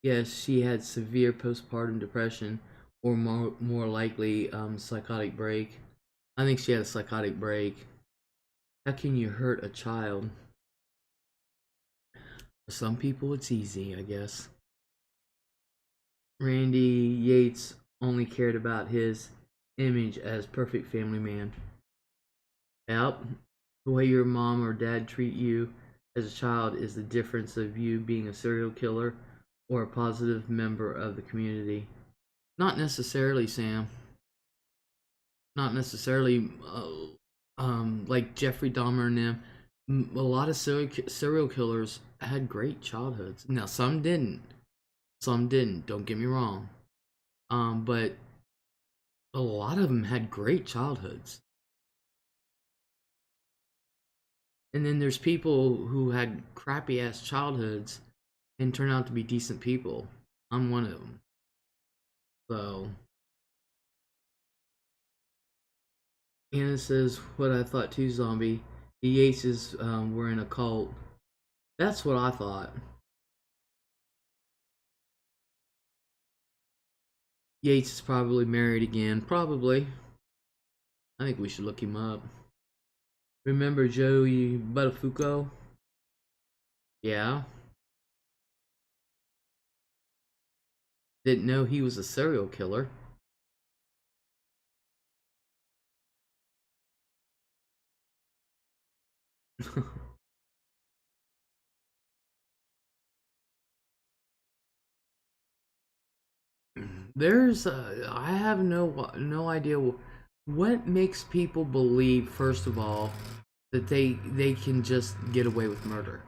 Yes, she had severe postpartum depression, or more likely, psychotic break. I think she had a psychotic break. How can you hurt a child? For some people, it's easy, I guess. Randy Yates only cared about his image as perfect family man. Yep, the way your mom or dad treat you as a child is the difference of you being a serial killer or a positive member of the community. Not necessarily, Sam. Not necessarily. Like Jeffrey Dahmer and them. A lot of serial killers had great childhoods. Now some didn't. Some didn't. Don't get me wrong. But a lot of them had great childhoods. And then there's people who had crappy ass childhoods and turn out to be decent people. I'm one of them. So, Anna says, what I thought too, zombie. The Yateses were in a cult. That's what I thought. Yates is probably married again. Probably. I think we should look him up. Remember Joey Buttafuoco? Yeah. Didn't know he was a serial killer. There's I have no idea what makes people believe, first of all, that they can just get away with murder.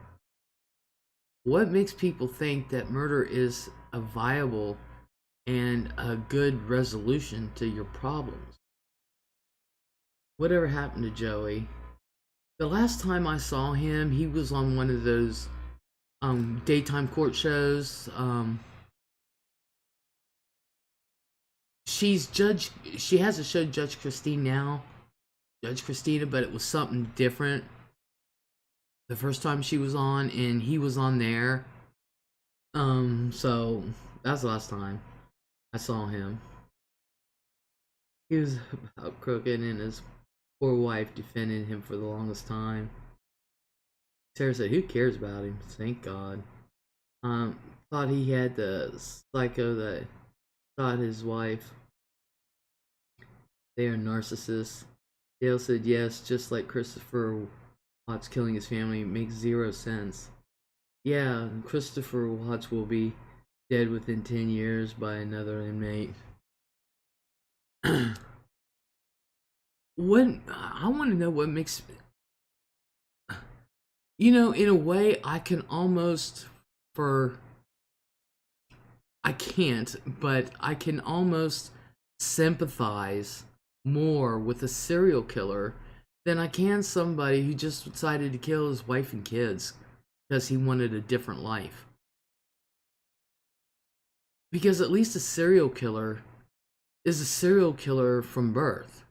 What makes people think that murder is a viable and a good resolution to your problems? Whatever happened to Joey? The last time I saw him, he was on one of those daytime court shows. She's judge. She has a show, Judge Christine now, Judge Christina, but it was something different the first time she was on, and he was on there. So that's the last time I saw him. He was about crooked, and his poor wife defended him for the longest time. Sarah said, "Who cares about him? Thank God." Thought he had the psycho that shot his wife. They are narcissists. Dale said, "Yes, just like Christopher Watts killing his family makes zero sense." Yeah, Christopher Watts will be dead within 10 years by another inmate. What I want to know what makes, in a way I can almost, for I can't, but I can almost sympathize more with a serial killer than I can somebody who just decided to kill his wife and kids because he wanted a different life. Because at least a serial killer is a serial killer from birth.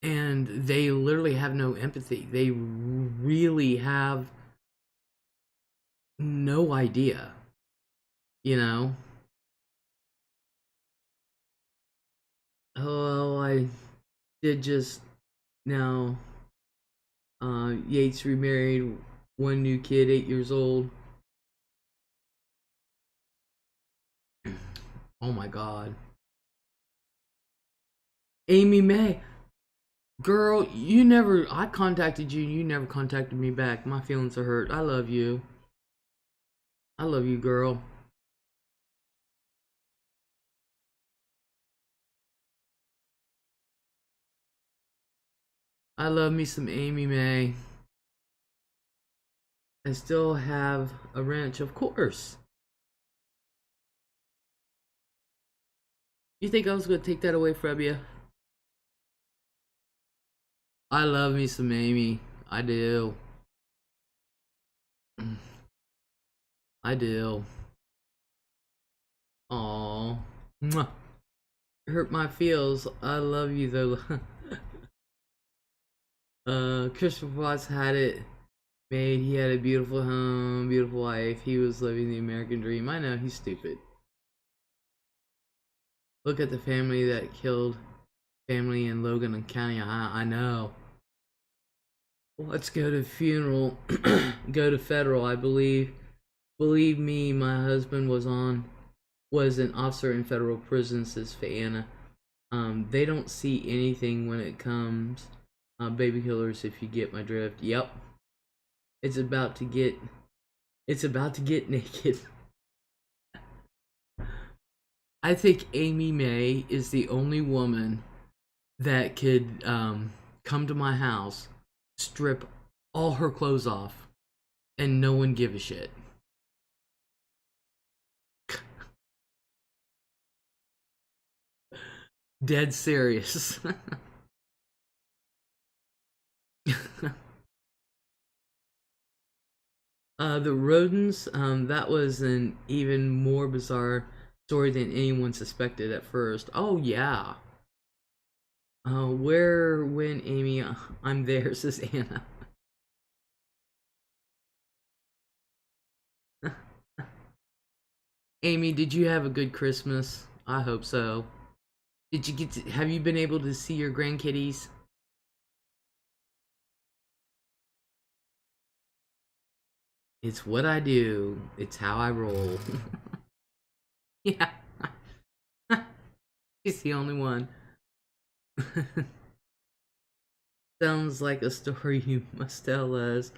And they literally have no empathy. They really have no idea, you know? Oh, I did just now. Yates remarried, one new kid, 8 years old. Oh my God. Amy May. Girl, I contacted you and you never contacted me back. My feelings are hurt. I love you. I love you, girl. I love me some Amy May. I still have a wrench, of course. You think I was gonna take that away from you? I love me some Amy. I do. I do. Aww. Mwah. Hurt my feels. I love you though. Christopher Watts had it made. He had a beautiful home, beautiful wife. He was living the American dream. I know, he's stupid. Look at the family that killed family in Logan and County. I know. Let's go to funeral. Go to federal, I believe. Believe me, my husband was an officer in federal prison, says Fayana. They don't see anything when it comes baby killers, if you get my drift. Yep. It's about to get naked. I think Amy May is the only woman that could come to my house, strip all her clothes off, and no one give a shit. Dead serious. The rodents, that was an even more bizarre story than anyone suspected at first. Oh, yeah. Where, when, Amy? I'm there, says Anna. Amy, did you have a good Christmas? I hope so. Did you have you been able to see your grandkitties? It's what I do. It's how I roll. Yeah. He's the only one. Sounds like a story you must tell Les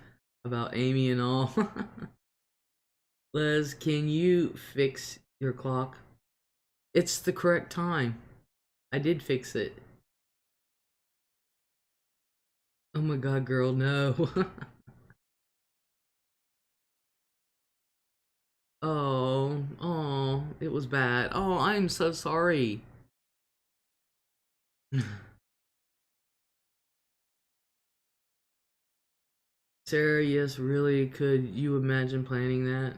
about Amy and all. Les, can you fix your clock? It's the correct time. I did fix it. Oh my god, girl, no. Oh, oh, it was bad. Oh, I'm so sorry. Sarah, yes, really, could you imagine planning that?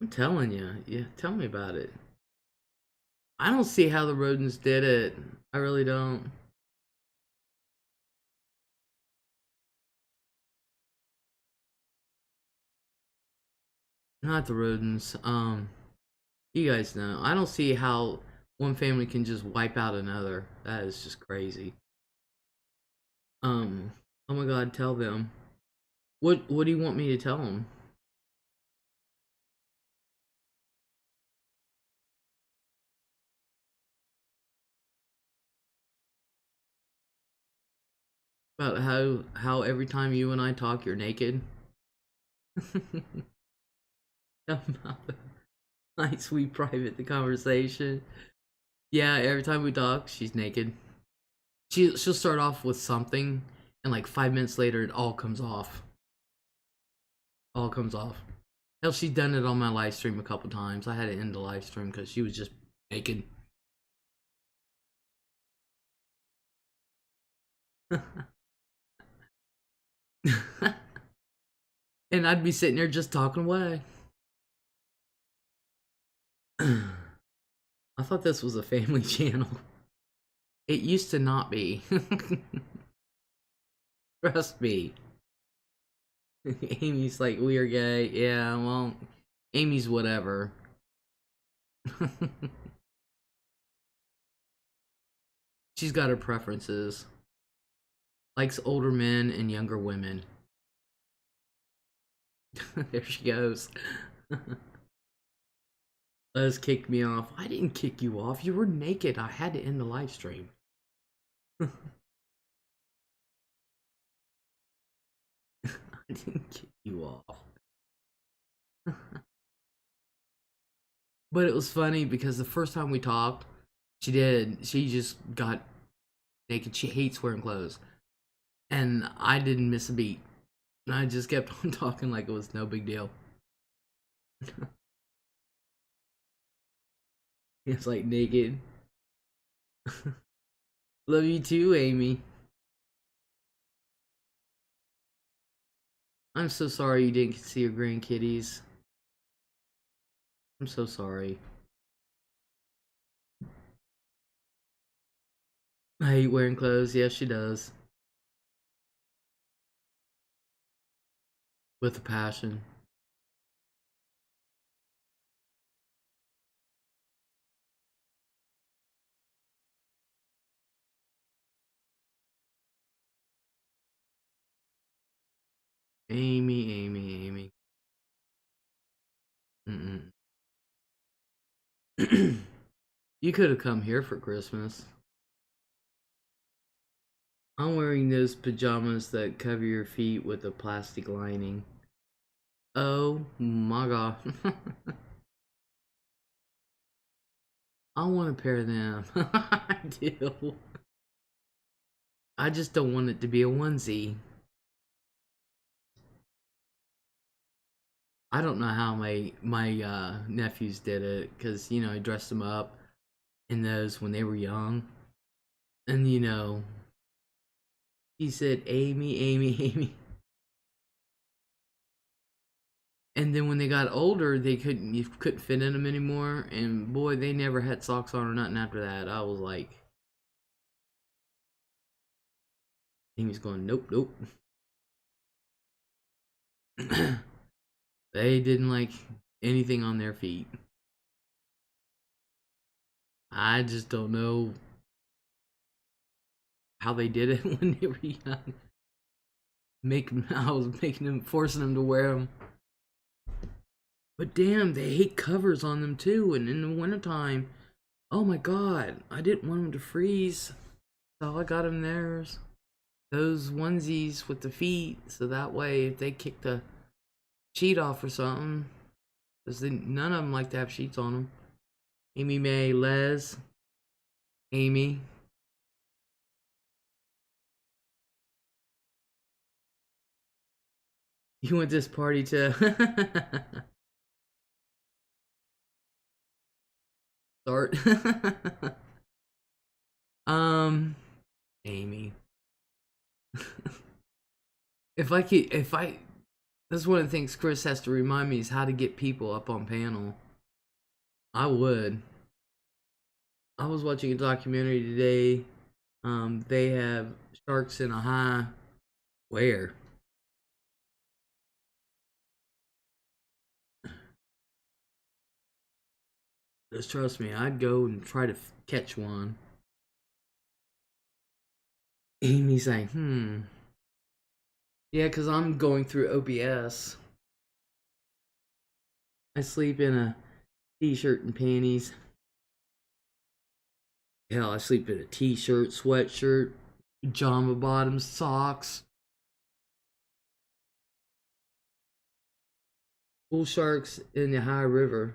I'm telling you. Yeah, tell me about it. I don't see how the rodents did it. I really don't. Not the rodents. You guys know. I don't see how one family can just wipe out another. That is just crazy. Um, oh my god, tell them. What do you want me to tell them? About how every time you and I talk you're naked? About the nice we private the conversation. Yeah, every time we talk, she's naked. She'll start off with something, and like 5 minutes later, it all comes off. All comes off. Hell, she's done it on my live stream a couple times. I had to end the live stream because she was just naked. And I'd be sitting there just talking away. I thought this was a family channel. It used to not be. Trust me. Amy's like, we are gay. Yeah, well, Amy's whatever. She's got her preferences. Likes older men and younger women. There she goes. Les kicked me off. I didn't kick you off. You were naked. I had to end the live stream. I didn't kick you off. But it was funny because the first time we talked, she just got naked. She hates wearing clothes. And I didn't miss a beat. I just kept on talking like it was no big deal. It's like naked. Love you too, Amy. I'm so sorry you didn't see your grandkitties. I'm so sorry. I hate wearing clothes. Yes, she does. With a passion. Amy, Amy, Amy. Mm-mm. You could have come here for Christmas. I'm wearing those pajamas that cover your feet with a plastic lining. Oh my god. I want a pair of them. I do. I just don't want it to be a onesie. I don't know how my nephews did it because I dressed them up in those when they were young, and he said Amy, Amy, Amy, and then when they got older, you couldn't fit in them anymore, and boy, they never had socks on or nothing after that. I was like, Amy's going, nope, nope. They didn't like anything on their feet. I just don't know how they did it when they were young. I was making them, forcing them to wear them. But damn, they hate covers on them too. And in the wintertime, oh my god, I didn't want them to freeze. So I got them theirs. Those onesies with the feet. So that way, if they kick the sheet off or something, because none of them like to have sheets on them. Amy May, Les, Amy. You went this party to start. Amy. if I, that's one of the things Chris has to remind me is how to get people up on panel. I would. I was watching a documentary today. They have sharks in a high. Where? Just trust me, I'd go and try to catch one. Amy's like, yeah, because I'm going through OBS. I sleep in a t-shirt and panties. Hell, I sleep in a t-shirt, sweatshirt, pajama bottoms, socks. Bull sharks in the high river.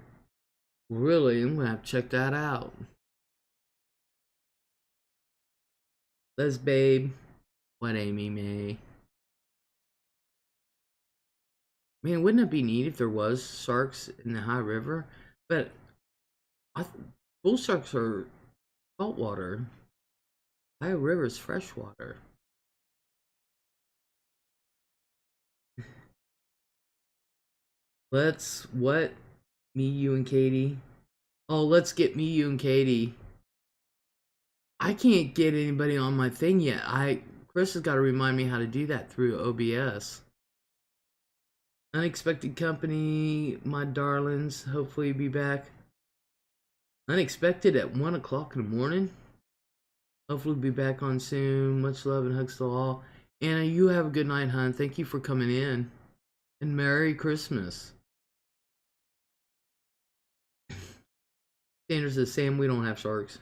Really? I'm gonna have to check that out. Les babe. What Amy May? Man, wouldn't it be neat if there was sharks in the high river? But bull sharks are saltwater. High river is freshwater. What? Me, you, and Katie. Oh, let's get me, you, and Katie. I can't get anybody on my thing yet. Chris has got to remind me how to do that through OBS. Unexpected company, my darlings. Hopefully be back. Unexpected at 1 o'clock in the morning. Hopefully be back on soon. Much love and hugs to all. Anna, you have a good night, hon. Thank you for coming in. And Merry Christmas. Sanders says, Sam, we don't have sharks.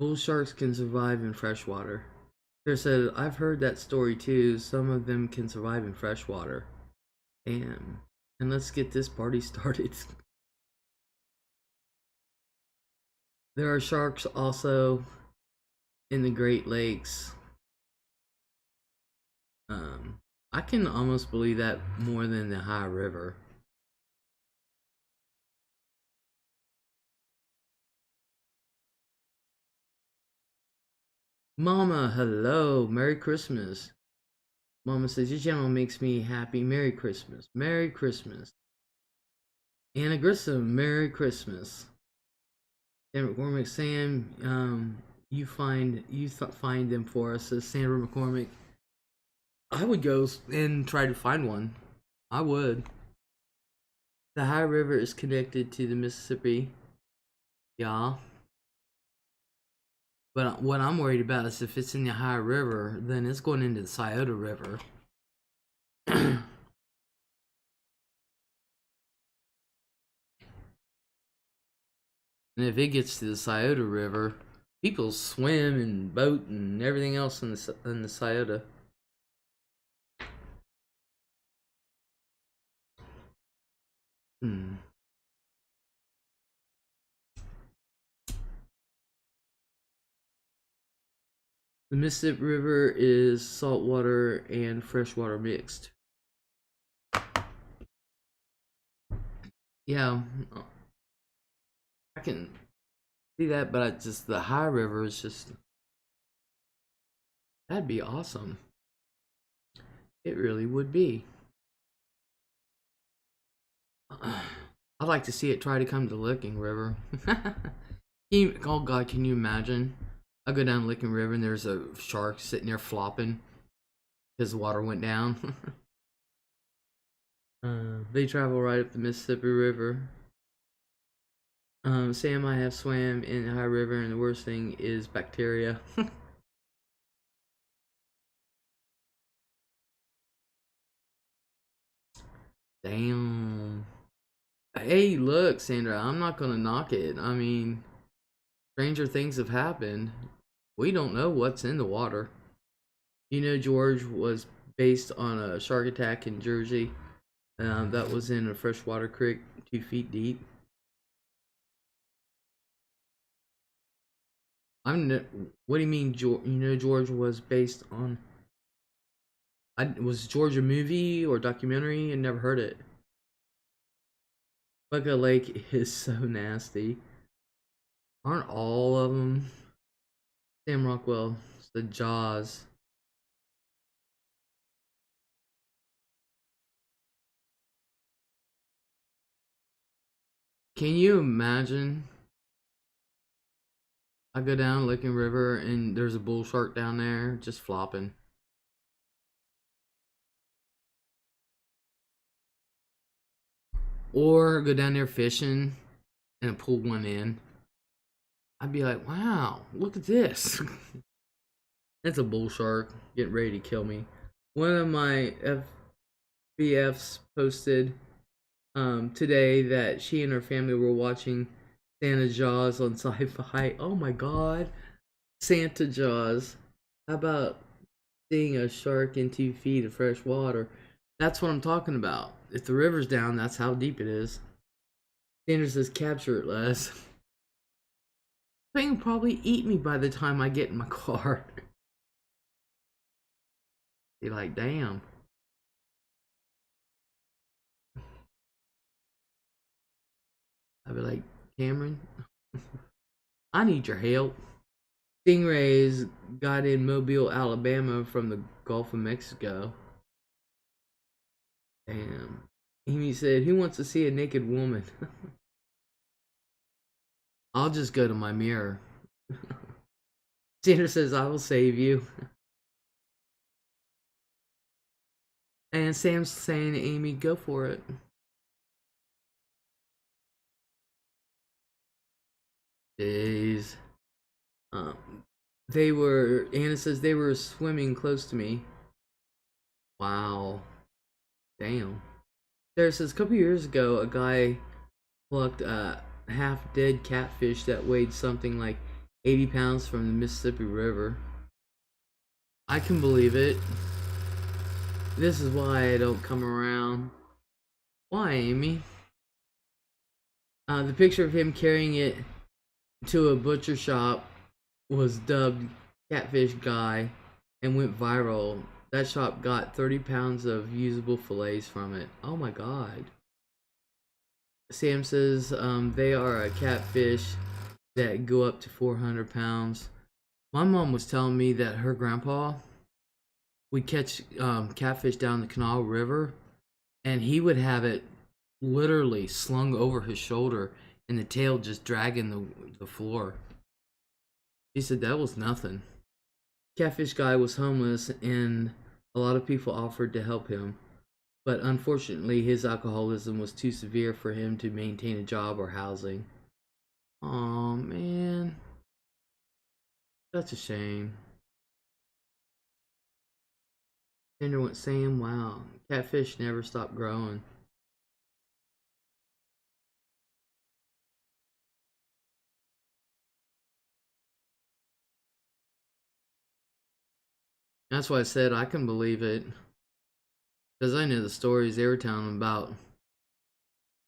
Bull sharks can survive in freshwater. Sarah said, I've heard that story too. Some of them can survive in freshwater. Damn. And let's get this party started. There are sharks also in the Great Lakes. I can almost believe that more than the high river. Mama, hello. Merry Christmas. Mama says, your channel makes me happy. Merry Christmas. Merry Christmas. Anna Grissom, Merry Christmas. Sandra McCormick, Sam, you find them for us, says Sandra McCormick. I would go and try to find one. I would. The high river is connected to the Mississippi. Yeah. But what I'm worried about is if it's in the high river, then it's going into the Scioto River. And if it gets to the Scioto River, people swim and boat and everything else in the Scioto. The Mississippi River is saltwater and freshwater mixed. Yeah, I can see that, but just the high river is just, that'd be awesome. It really would be. I'd like to see it try to come to Licking River. Oh God, can you imagine? I go down Licking River and there's a shark sitting there flopping because the water went down. They travel right up the Mississippi River. Sam, I have swam in the high river and the worst thing is bacteria. Damn. Hey, look, Sandra, I'm not gonna knock it. I mean, stranger things have happened. We don't know what's in the water. You know, George was based on a shark attack in Jersey. That was in a freshwater creek 2 feet deep. What do you mean, George? You know, George was based on. Was George a movie or documentary? I never heard it. Bucket Lake is so nasty. Aren't all of them? Sam Rockwell, it's the Jaws. Can you imagine? I go down Licking River and there's a bull shark down there just flopping. Or go down there fishing and pull one in. I'd be like, wow, look at this. That's a bull shark getting ready to kill me. One of my FBFs posted today that she and her family were watching Santa Jaws on Sci-Fi. Oh my god, Santa Jaws. How about seeing a shark in 2 feet of fresh water? That's what I'm talking about. If the river's down, that's how deep it is. Sandra says, capture it, Les. Thing will probably eat me by the time I get in my car. Be like, damn. I'd be like, Cameron, I need your help. Stingrays got in Mobile, Alabama from the Gulf of Mexico. Damn. Amy said, who wants to see a naked woman? I'll just go to my mirror. Sandra says, I will save you. And Sam's saying, Amy, go for it. Days. Anna says they were swimming close to me. Wow. Damn. Sarah says, a couple years ago, a guy plucked a half-dead catfish that weighed something like 80 pounds from the Mississippi River. I can believe it. This is why I don't come around. Why, Amy? The picture of him carrying it to a butcher shop was dubbed Catfish Guy and went viral. That shop got 30 pounds of usable fillets from it. Oh my god. Sam says they are a catfish that go up to 400 pounds. My mom was telling me that her grandpa would catch catfish down the Canal River, and he would have it literally slung over his shoulder and the tail just dragging the floor. He said that was nothing. Catfish Guy was homeless and a lot of people offered to help him, but unfortunately his alcoholism was too severe for him to maintain a job or housing. Aw, man. That's a shame. Tender went Sam, wow. Catfish never stopped growing. That's why I said I can believe it. Because I know the stories they were telling about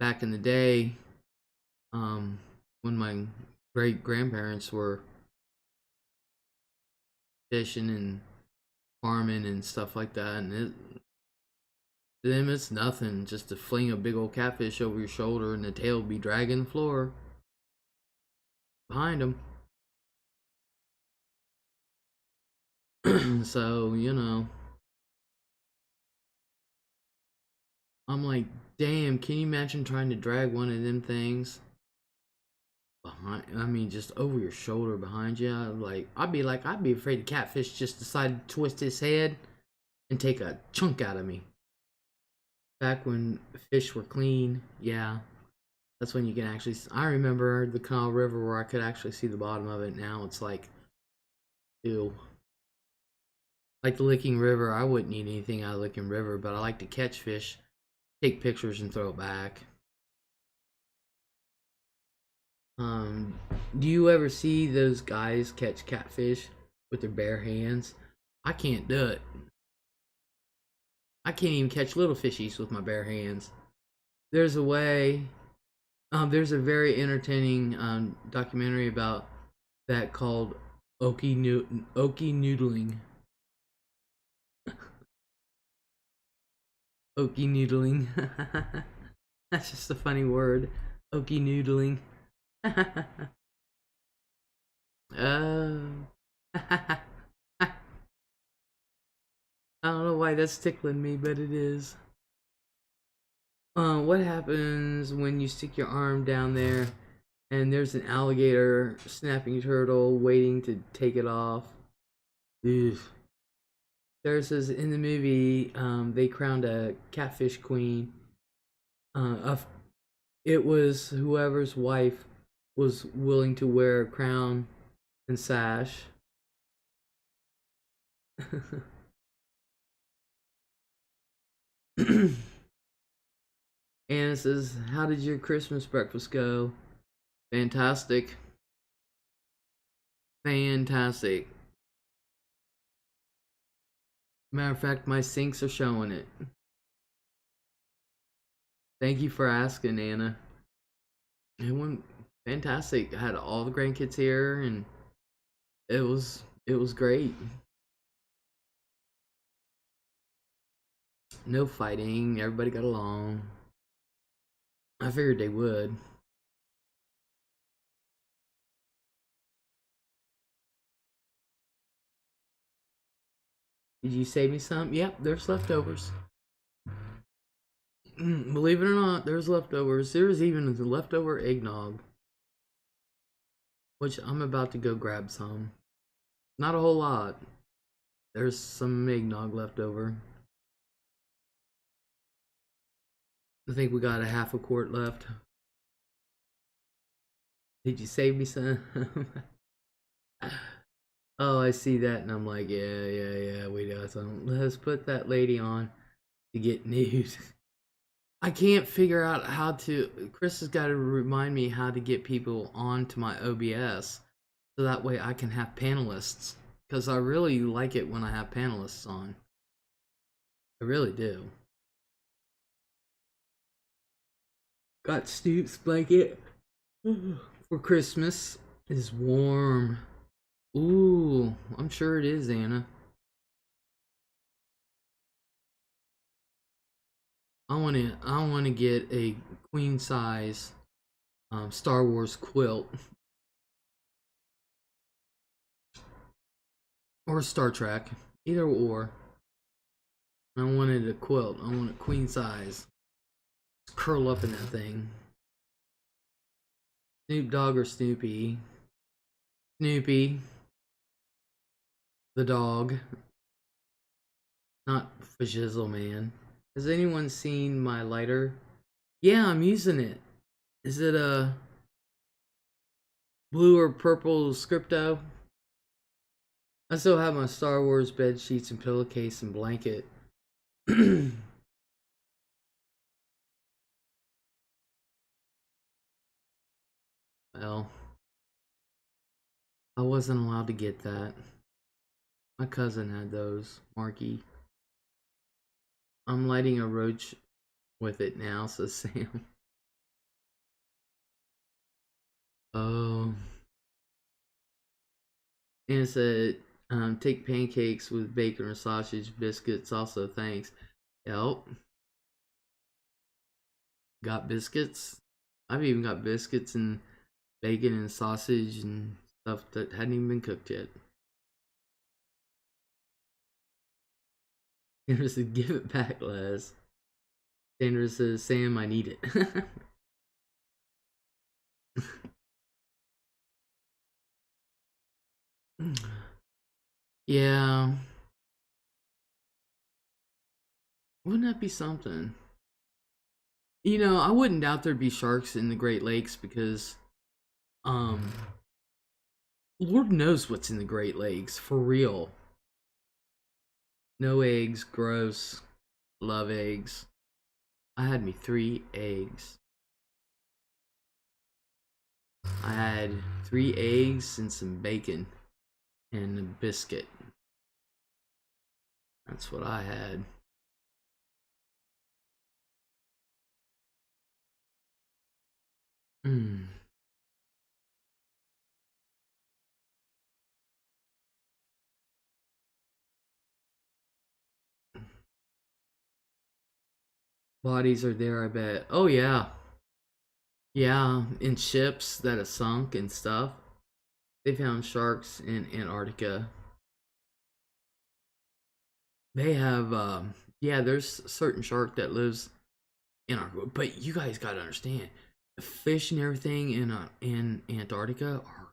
back in the day, when my great grandparents were fishing and farming and stuff like that, and to them it's nothing just to fling a big old catfish over your shoulder and the tail be dragging the floor behind them. So, you know, I'm like, damn, can you imagine trying to drag one of them things behind? I mean, just over your shoulder behind you. I'd be afraid the catfish just decided to twist his head and take a chunk out of me. Back when fish were clean, yeah, that's when you can actually. I remember the Canal River where I could actually see the bottom of it. Now it's like, ew. Like the Licking River, I wouldn't eat anything out of Licking River, but I like to catch fish, take pictures, and throw it back. Do you ever see those guys catch catfish with their bare hands? I can't do it. I can't even catch little fishies with my bare hands. There's a way. There's a very entertaining documentary about that called Okie noodling. Okie noodling. That's just a funny word. Okie noodling. I don't know why that's tickling me, but it is. What happens when you stick your arm down there and there's an alligator snapping turtle waiting to take it off? Oof. Sarah says in the movie, they crowned a catfish queen. Of it was whoever's wife was willing to wear a crown and sash. Anna says, "How did your Christmas breakfast go?" Fantastic, fantastic. Matter of fact, my sinks are showing it. Thank you for asking, Anna. It went fantastic. I had all the grandkids here, and it was great. No fighting. Everybody got along. I figured they would. Did you save me some? Yep, there's leftovers. Believe it or not, there's leftovers. There's even a leftover eggnog, which I'm about to go grab some. Not a whole lot. There's some eggnog left over. I think we got a half a quart left. Did you save me some? Oh, I see that, and I'm like, yeah, we got some. Let's put that lady on to get news. I can't figure out how to. Chris has got to remind me how to get people onto my OBS so that way I can have panelists. Because I really like it when I have panelists on. I really do. Got Snoop's blanket for Christmas. It's warm. Ooh, I'm sure it is, Anna. I wanna get a queen size Star Wars quilt or Star Trek, either or. I wanted a quilt. I want a queen size. Curl up in that thing. Snoop Dogg or Snoopy? Snoopy, the dog, not Fajizzle Man. Has anyone seen my lighter? Yeah, I'm using it. Is it a blue or purple Scripto? I still have my Star Wars bed sheets and pillowcase and blanket. Well, I wasn't allowed to get that. My cousin had those, Marky. I'm lighting a roach with it now, says Sam. Oh. And it said, take pancakes with bacon or sausage, biscuits also, thanks. Yep. Got biscuits. I've even got biscuits and bacon and sausage and stuff that hadn't even been cooked yet. Sandra said, give it back, Les. Sandra says, Sam, I need it. Yeah. Wouldn't that be something? You know, I wouldn't doubt there'd be sharks in the Great Lakes because, um, Lord knows what's in the Great Lakes, for real. No eggs, gross. Love eggs. I had me 3 eggs. I had 3 eggs and some bacon and a biscuit. That's what I had. Mm. Bodies are there, I bet. Oh yeah. Yeah, in ships that have sunk and stuff. They found sharks in Antarctica. They have yeah, there's a certain shark that lives in Antarctica. But you guys gotta understand, the fish and everything in Antarctica are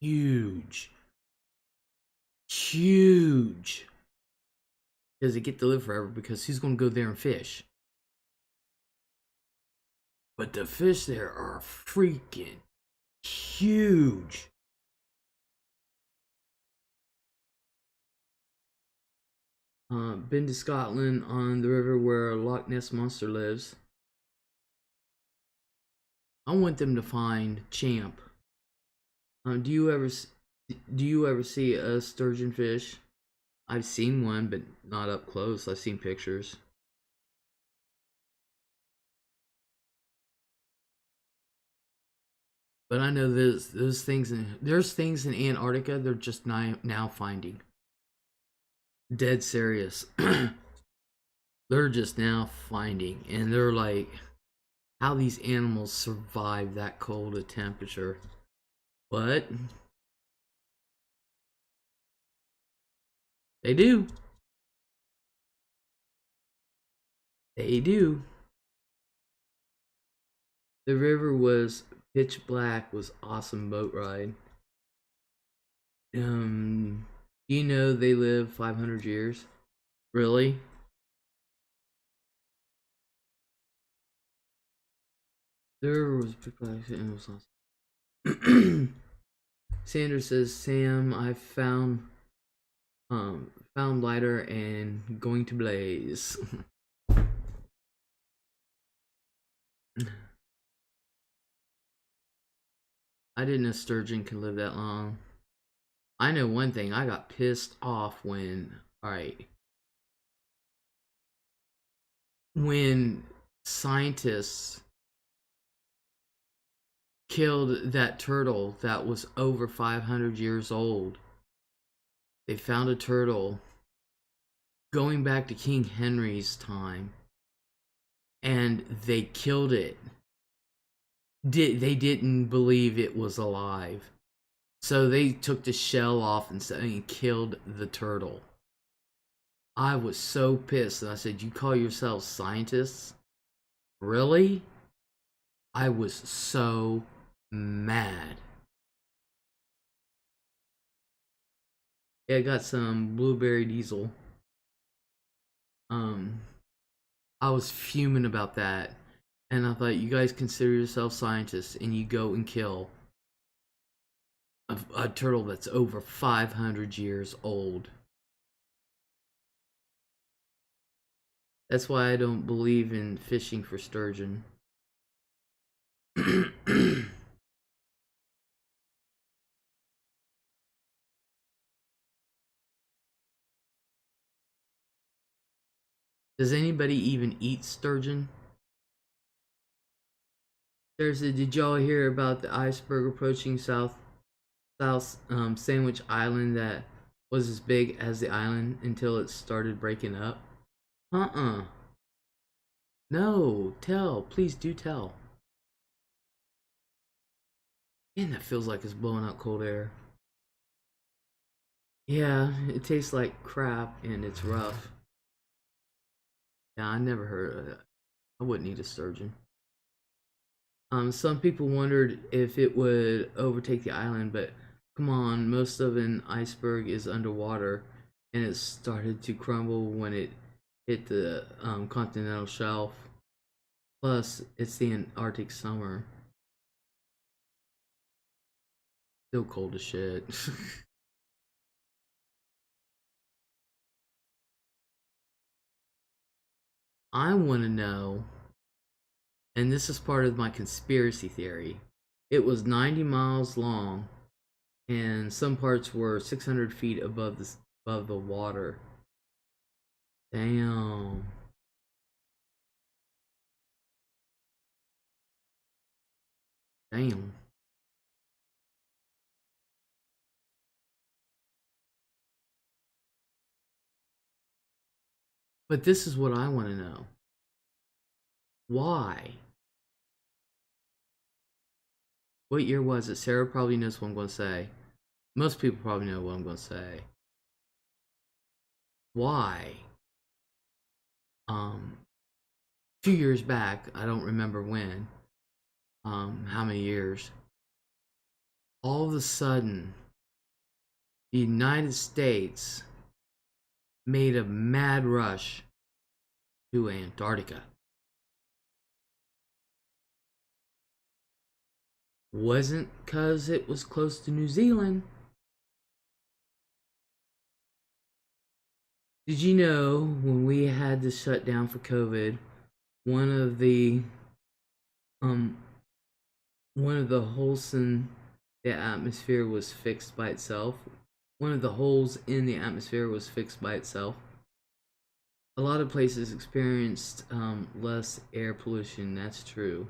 huge. Huge. Because they get to live forever, because who's gonna go there and fish? But the fish there are freaking huge. Been to Scotland on the river where Loch Ness Monster lives. I want them to find Champ. Do you ever see a sturgeon fish? I've seen one, but not up close. I've seen pictures. But I know those things there's things in Antarctica they're just now finding. Dead serious. They're just now finding, and they're like, how these animals survive that cold a temperature. But they do. They do. The river was pitch black, was awesome boat ride. You know they live 500 years? Really? There was pitch black and it was awesome. Sanders says, Sam, I found lighter and going to blaze. I didn't know sturgeon could live that long. I know one thing, I got pissed off when scientists killed that turtle that was over 500 years old. They found a turtle going back to King Henry's time, and they killed it. They didn't believe it was alive, so they took the shell off and killed the turtle. I was so pissed, and I said, "You call yourselves scientists? Really?" I was so mad. Yeah, I got some blueberry diesel. Um, I was fuming about that. And I thought, you guys consider yourselves scientists and you go and kill a turtle that's over 500 years old. That's why I don't believe in fishing for sturgeon. Does anybody even eat sturgeon? Seriously, did y'all hear about the iceberg approaching South Sandwich Island that was as big as the island until it started breaking up? Uh-uh. No, tell. Please do tell. Man, that feels like it's blowing out cold air. Yeah, it tastes like crap and it's rough. Yeah, I never heard of that. I wouldn't eat a sturgeon. Some people wondered if it would overtake the island, but come on, most of an iceberg is underwater, and it started to crumble when it hit the continental shelf. Plus, it's the Arctic summer. Still cold as shit. I want to know, and this is part of my conspiracy theory. It was 90 miles long, and some parts were 600 feet above the water. Damn. Damn. But this is what I want to know. Why? What year was it? Sarah probably knows what I'm going to say. Most people probably know what I'm going to say. Why? Um, a few years back, I don't remember when, how many years, all of a sudden, the United States made a mad rush to Antarctica. Wasn't because it was close to New Zealand. Did you know when we had to shut down for COVID, one of the um one of the holes in the atmosphere was fixed by itself? One of the holes in the atmosphere was fixed by itself. A lot of places experienced less air pollution. That's true.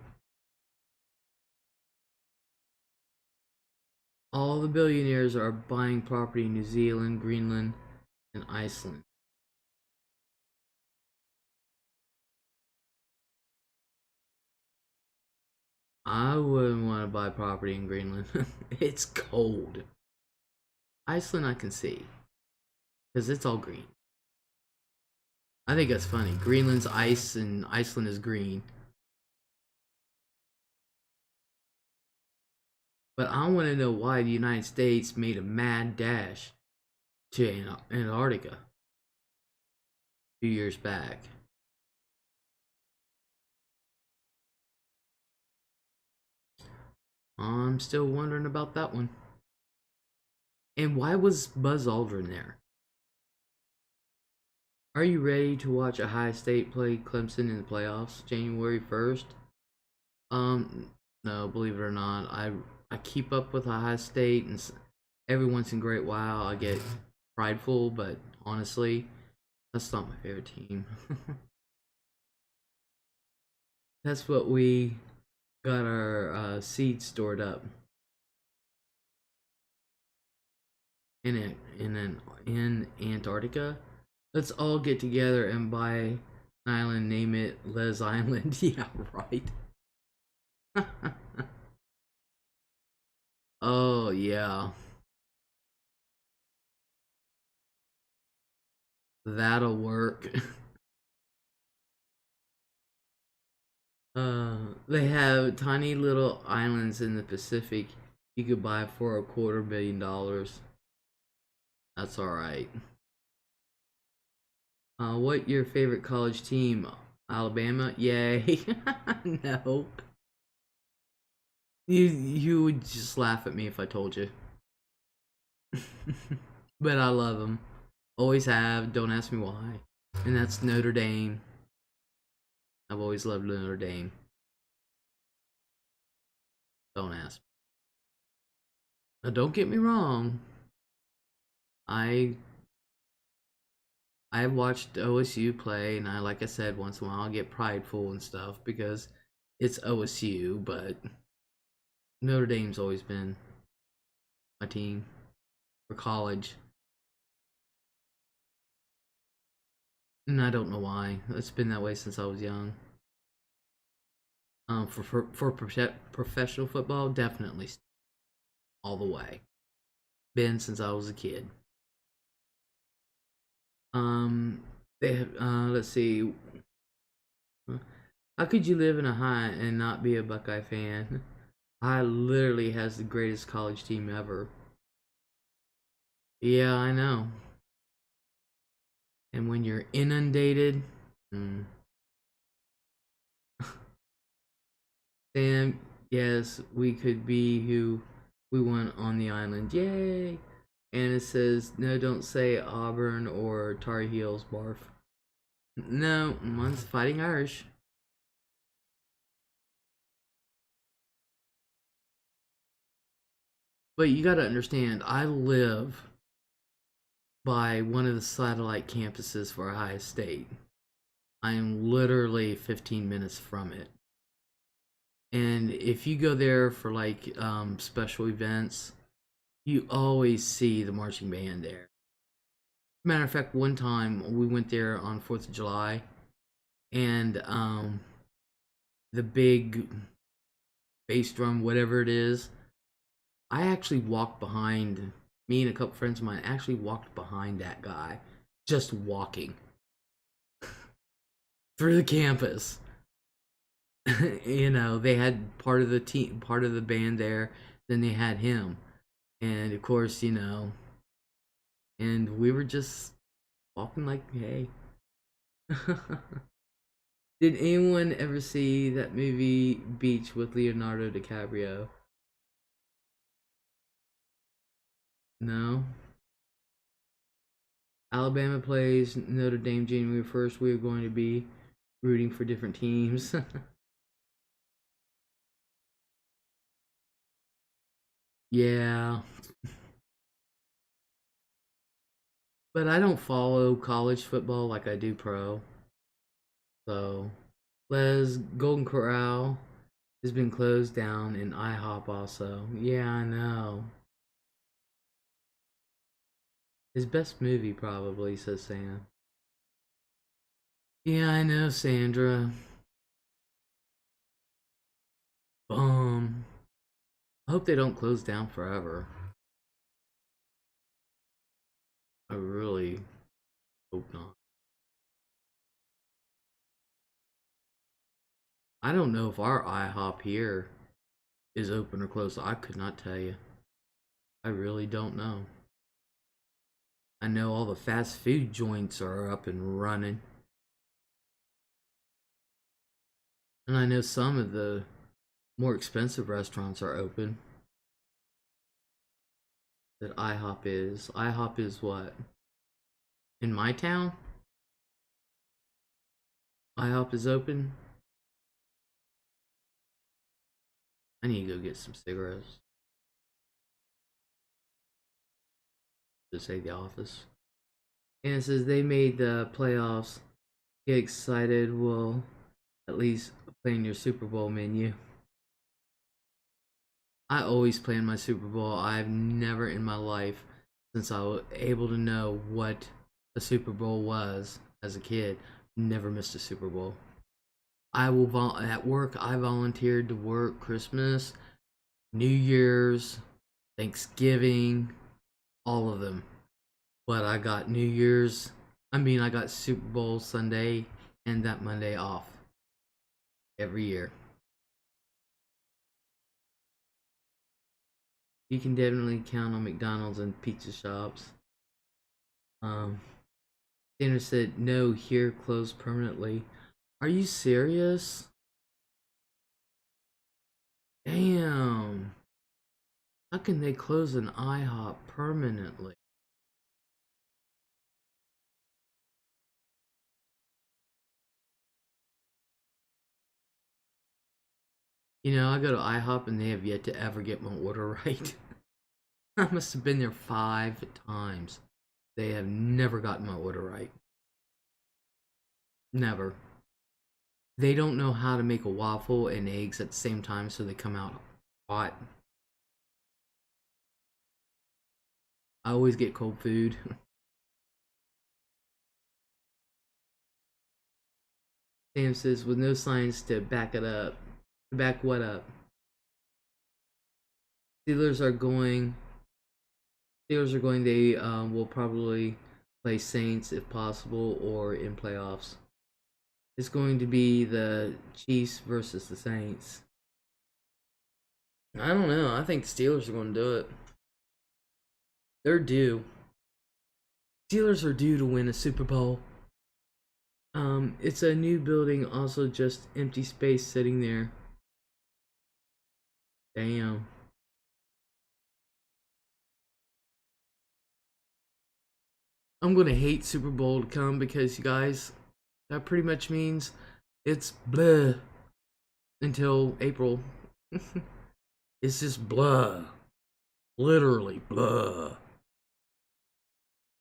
All the billionaires are buying property in New Zealand, Greenland, and Iceland. I wouldn't want to buy property in Greenland. It's cold. Iceland I can see, because it's all green. I think that's funny. Greenland's ice and Iceland is green. But I want to know why the United States made a mad dash to Antarctica a few years back. I'm still wondering about that one. And why was Buzz Aldrin there? Are you ready to watch Ohio State play Clemson in the playoffs January 1st? No, believe it or not, I keep up with Ohio State, and every once in a great while I get prideful, but honestly, that's not my favorite team. That's what we got our seeds stored up in Antarctica. Let's all get together and buy an island, name it Les Island. Yeah, right. Oh yeah, that'll work. They have tiny little islands in the Pacific you could buy for $250 million. That's all right. What your favorite college team? Alabama? Yay! No, you would just laugh at me if I told you. But I love them. Always have. Don't ask me why. And that's Notre Dame. I've always loved Notre Dame. Don't ask. Now, don't get me wrong. I I watched OSU play, and like I said, once in a while I get prideful and stuff because it's OSU, but Notre Dame's always been my team for college, and I don't know why. It's been that way since I was young. For professional football, definitely all the way. Been since I was a kid. They have. Let's see. How could you live in a high and not be a Buckeye fan? High literally has the greatest college team ever. Yeah, I know. And when you're inundated, mm. Sam, yes, we could be who we want on the island. Yay! And it says, no, don't say Auburn or Tar Heels, barf. No, one's Fighting Irish. But you gotta understand, I live by one of the satellite campuses for Ohio State. I am literally 15 minutes from it. And if you go there for like special events, you always see the marching band there. Matter of fact, one time we went there on 4th of July, and the big bass drum, whatever it is. I actually walked behind, me and a couple friends of mine actually walked behind that guy, just walking through the campus. You know, they had part of the team, part of the band there. Then they had him, and of course, you know, and we were just walking like, hey. Did anyone ever see that movie Beach with Leonardo DiCaprio? No. Alabama plays Notre Dame January 1st. We are going to be rooting for different teams. Yeah. But I don't follow college football like I do pro. So, Les Golden Corral has been closed down, and IHOP also. Yeah, I know. His best movie, probably, says Sam. Yeah, I know, Sandra. I hope they don't close down forever. I really hope not. I don't know if our IHOP here is open or closed. I could not tell you. I really don't know. I know all the fast food joints are up and running. And I know some of the more expensive restaurants are open. That IHOP is. IHOP is what? In my town? IHOP is open? I need to go get some cigarettes. To say the office. And it says they made the playoffs. Get excited. Well, at least plan your Super Bowl menu. I always plan my Super Bowl. I've never in my life, since I was able to know what a Super Bowl was as a kid, never missed a Super Bowl. I will at work. I volunteered to work Christmas, New Year's, Thanksgiving, all of them. But I got New Year's. I got Super Bowl Sunday and that Monday off every year. You can definitely count on McDonald's and pizza shops. Um, Tanner said, no, here closed permanently. Are you serious? Damn. How can they close an IHOP permanently? You know, I go to IHOP and they have yet to ever get my order right. I must have been there 5 times. They have never gotten my order right. Never. They don't know how to make a waffle and eggs at the same time, so they come out hot. I always get cold food. Sam says, with no signs to back it up. Back what up? Steelers are going. Steelers are going. They will probably play Saints if possible, or in playoffs. It's going to be the Chiefs versus the Saints. I don't know. I think the Steelers are going to do it. They're due. Steelers are due to win a Super Bowl. It's a new building, also just empty space sitting there. Damn. I'm gonna hate Super Bowl to come because you guys, that pretty much means it's blah until April. It's just blah. Literally blah.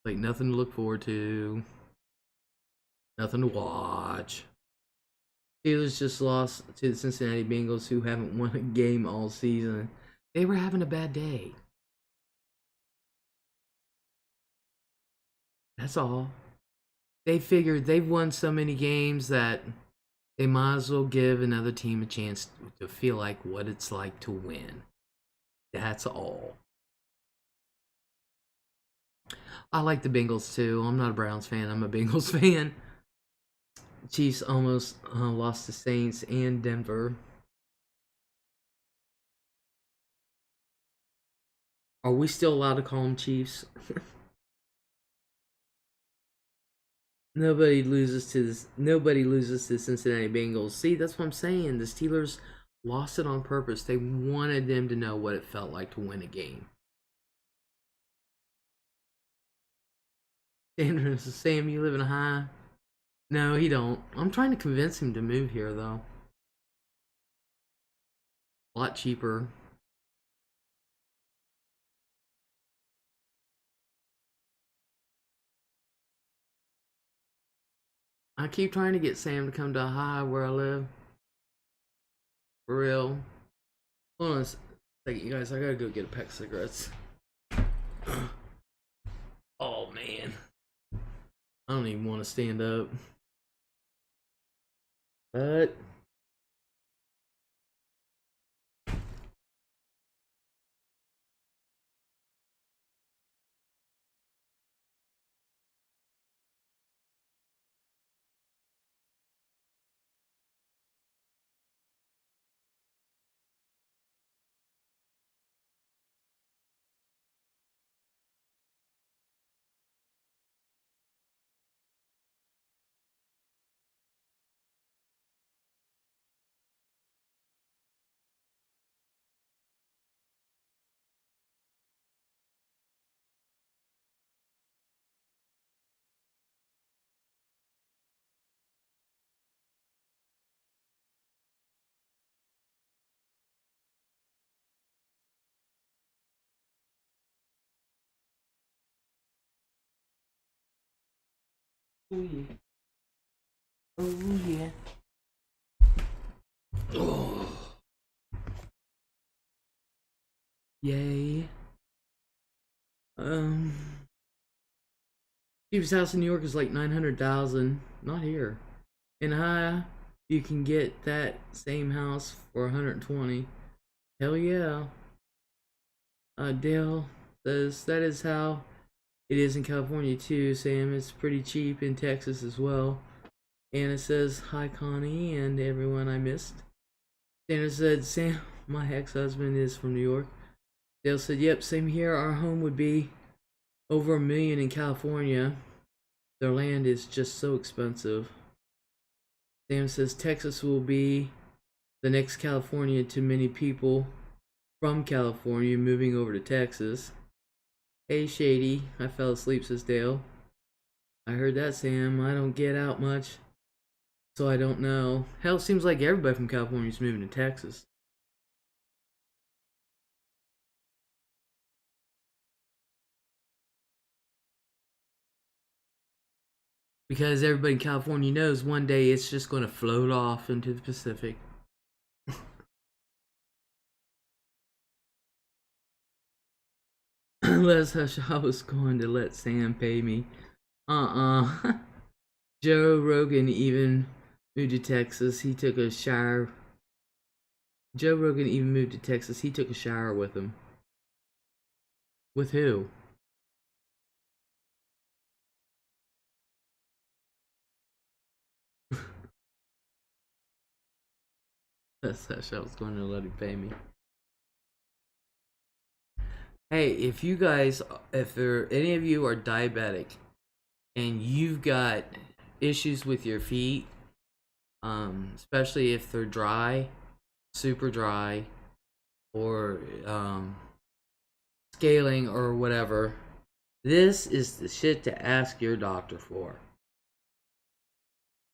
Like nothing to look forward to. Nothing to watch. Steelers just lost to the Cincinnati Bengals, who haven't won a game all season. They were having a bad day. That's all. They figured they've won so many games that They might as well give another team a chance to feel like what it's like to win. That's all. I like the Bengals too. I'm not a Browns fan. I'm a Bengals fan. Chiefs almost lost to Saints and Denver. Are we still allowed to call them Chiefs? Nobody loses to Cincinnati Bengals. See, that's what I'm saying. The Steelers lost it on purpose. They wanted them to know what it felt like to win a game. Sanders, Sam, you live in a high? No, he don't. I'm trying to convince him to move here, though. A lot cheaper. I keep trying to get Sam to come to a high where I live. For real. Hold on a second, you guys. I gotta go get a pack of cigarettes. Oh, man. I don't even want to stand up. But oh yeah. Oh yeah. Oh. Yay. Cheapest house in New York is like 900,000. Not here. In high, you can get that same house for 120. Hell yeah. Dale says that is how it is in California too, Sam. It's pretty cheap in Texas as well. Anna says, hi Connie and everyone I missed. Sandra said, Sam, my ex-husband is from New York. Dale said, yep, same here. Our home would be over $1 million in California. Their land is just so expensive. Sam says, Texas will be the next California to many people from California moving over to Texas. Hey Shady, I fell asleep, says Dale. I heard that, Sam. I don't get out much, so I don't know. Hell, it seems like everybody from California is moving to Texas. Because everybody in California knows one day it's just going to float off into the Pacific. Unless I was going to let Sam pay me. Joe Rogan even moved to Texas. He took a shower. Joe Rogan even moved to Texas. He took a shower with him. With who? That's how I was going to let him pay me. Hey, if you guys, if there any of you are diabetic and you've got issues with your feet, especially if they're dry, super dry, or scaling or whatever, this is the shit to ask your doctor for.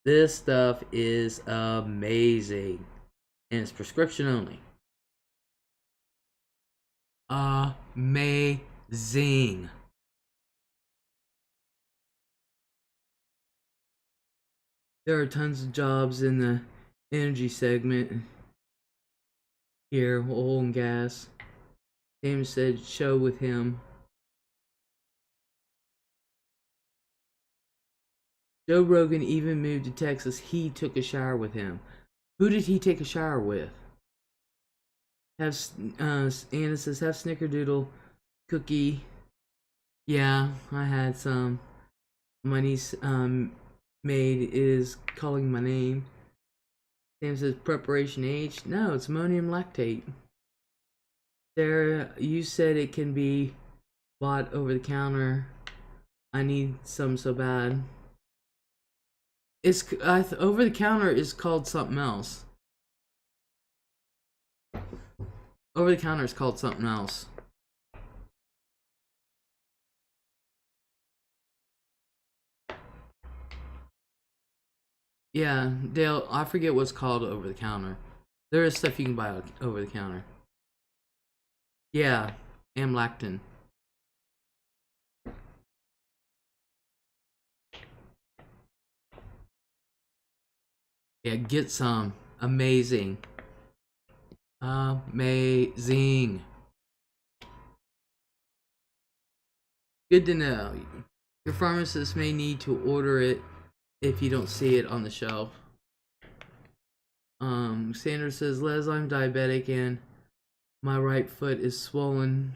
This stuff is amazing, and it's prescription only. Amazing. There are tons of jobs in the energy segment here, oil and gas. James said show with him. Joe Rogan even moved to Texas. He took a shower with him. Who did he take a shower with? Have Anna says have snickerdoodle cookie. Yeah, I had some. My niece maid is calling my name. Sam says preparation H. No, it's ammonium lactate. Sarah, you said it can be bought over the counter. I need some so bad. It's over the counter is called something else. Over the counter is called something else. Yeah, Dale, I forget what's called over the counter. There is stuff you can buy over the counter. Yeah, amlactin. Yeah, get some. Amazing. Amazing. Good to know. Your pharmacist may need to order it if you don't see it on the shelf. Sanders says, Les, I'm diabetic and my right foot is swollen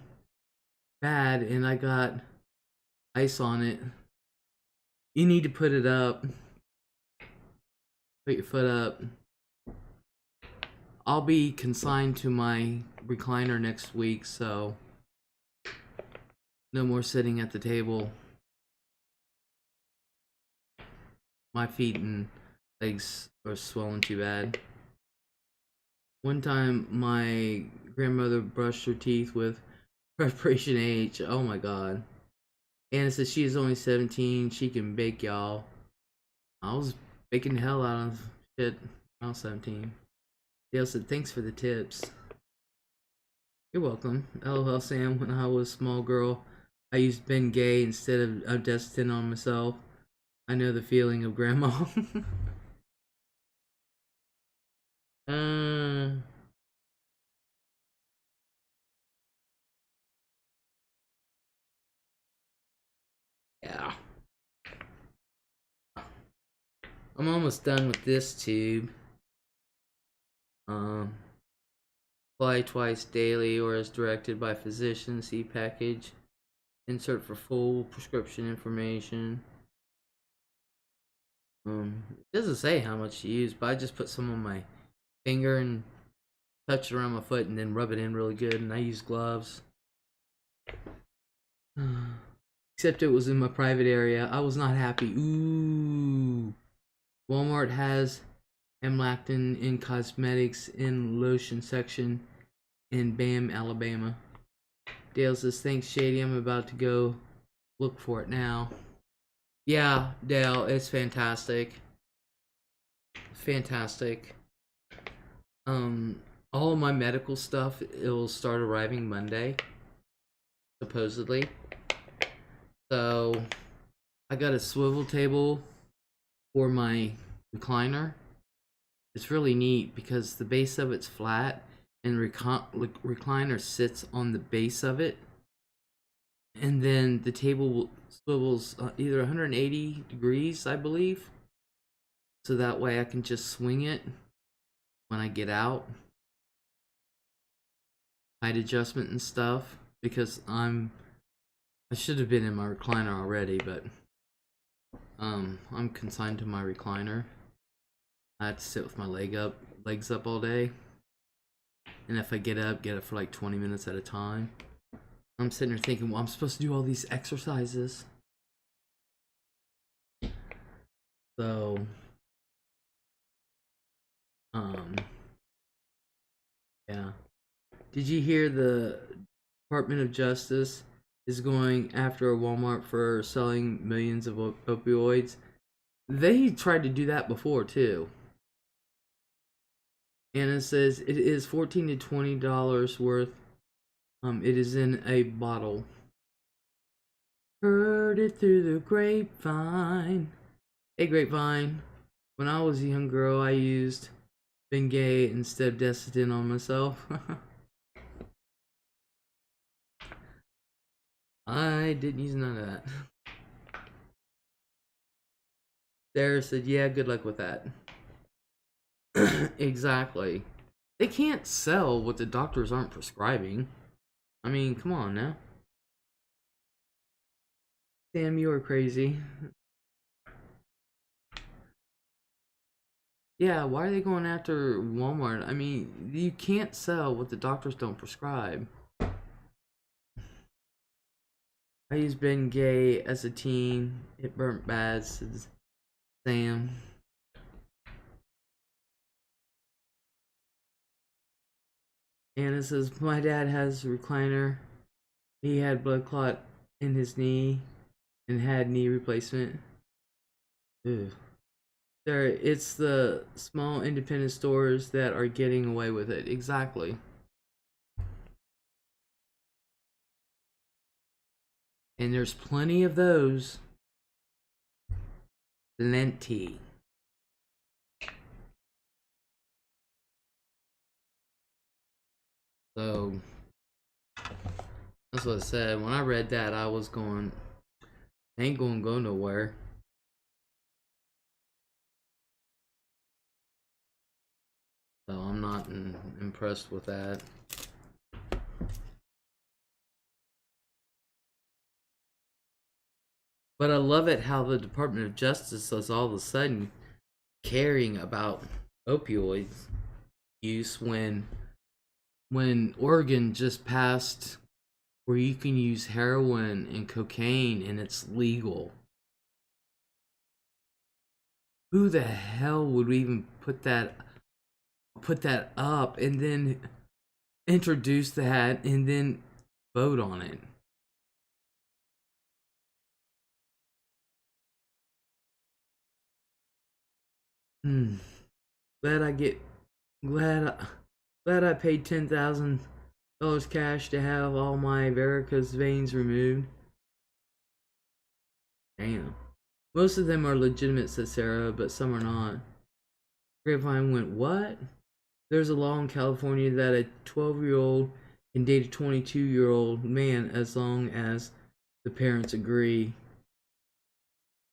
bad and I got ice on it. You need to put it up. Put your foot up. I'll be consigned to my recliner next week, so no more sitting at the table. My feet and legs are swollen too bad. One time, my grandmother brushed her teeth with Preparation H. Oh my god. Anna says she is only 17. She can bake, y'all. I was baking the hell out of shit when I was 17. Dale said, thanks for the tips. You're welcome. LOL Sam, when I was a small girl, I used Ben Gay instead of Destin on myself. I know the feeling of grandma. Yeah. I'm almost done with this tube. Apply twice daily or as directed by physician. See package. Insert for full prescription information. It doesn't say how much to use, but I just put some on my finger and touch it around my foot and then rub it in really good. And I use gloves. Except it was in my private area. I was not happy. Ooh. Walmart has amlactin in cosmetics in lotion section in Bam, Alabama. Dale says, thanks, Shady. I'm about to go look for it now. Yeah, Dale, it's fantastic. Fantastic. All of my medical stuff, it will start arriving Monday, supposedly. So, I got a swivel table for my recliner. It's really neat because the base of it's flat and recliner sits on the base of it, and then the table swivels either 180 degrees, I believe, so that way I can just swing it when I get out. Height adjustment and stuff, because I should have been in my recliner already, but I'm consigned to my recliner. I have to sit with my legs up all day. And if I get up for like 20 minutes at a time. I'm sitting there thinking, well, I'm supposed to do all these exercises. So, yeah. Did you hear the Department of Justice is going after Walmart for selling millions of opioids? They tried to do that before, too. Anna says it is $14 to $20 worth. It is in a bottle. Heard it through the grapevine. Hey, grapevine. When I was a young girl, I used Bengay instead of Desitin on myself. I didn't use none of that. Sarah said, yeah, good luck with that. Exactly. They can't sell what the doctors aren't prescribing. I mean, come on now. Sam, you are crazy. Yeah, why are they going after Walmart? I mean, you can't sell what the doctors don't prescribe. I used Ben Gay as a teen. It burnt bad, says Sam. Anna says, my dad has a recliner. He had blood clot in his knee and had knee replacement. Ugh. There, it's the small independent stores that are getting away with it. Exactly. And there's plenty of those. Plenty. So, that's what I said. When I read that, I was going, ain't gonna go nowhere. So I'm not impressed with that. But I love it how the Department of Justice is all of a sudden caring about opioids use when Oregon just passed where you can use heroin and cocaine and it's legal. Who the hell would even put that up and then introduce that and then vote on it? Hmm. Glad I get glad I paid $10,000 cash to have all my varicose veins removed. Damn. Most of them are legitimate, says Sarah, but some are not. Grapevine went, what? There's a law in California that a 12-year-old can date a 22-year-old man as long as the parents agree.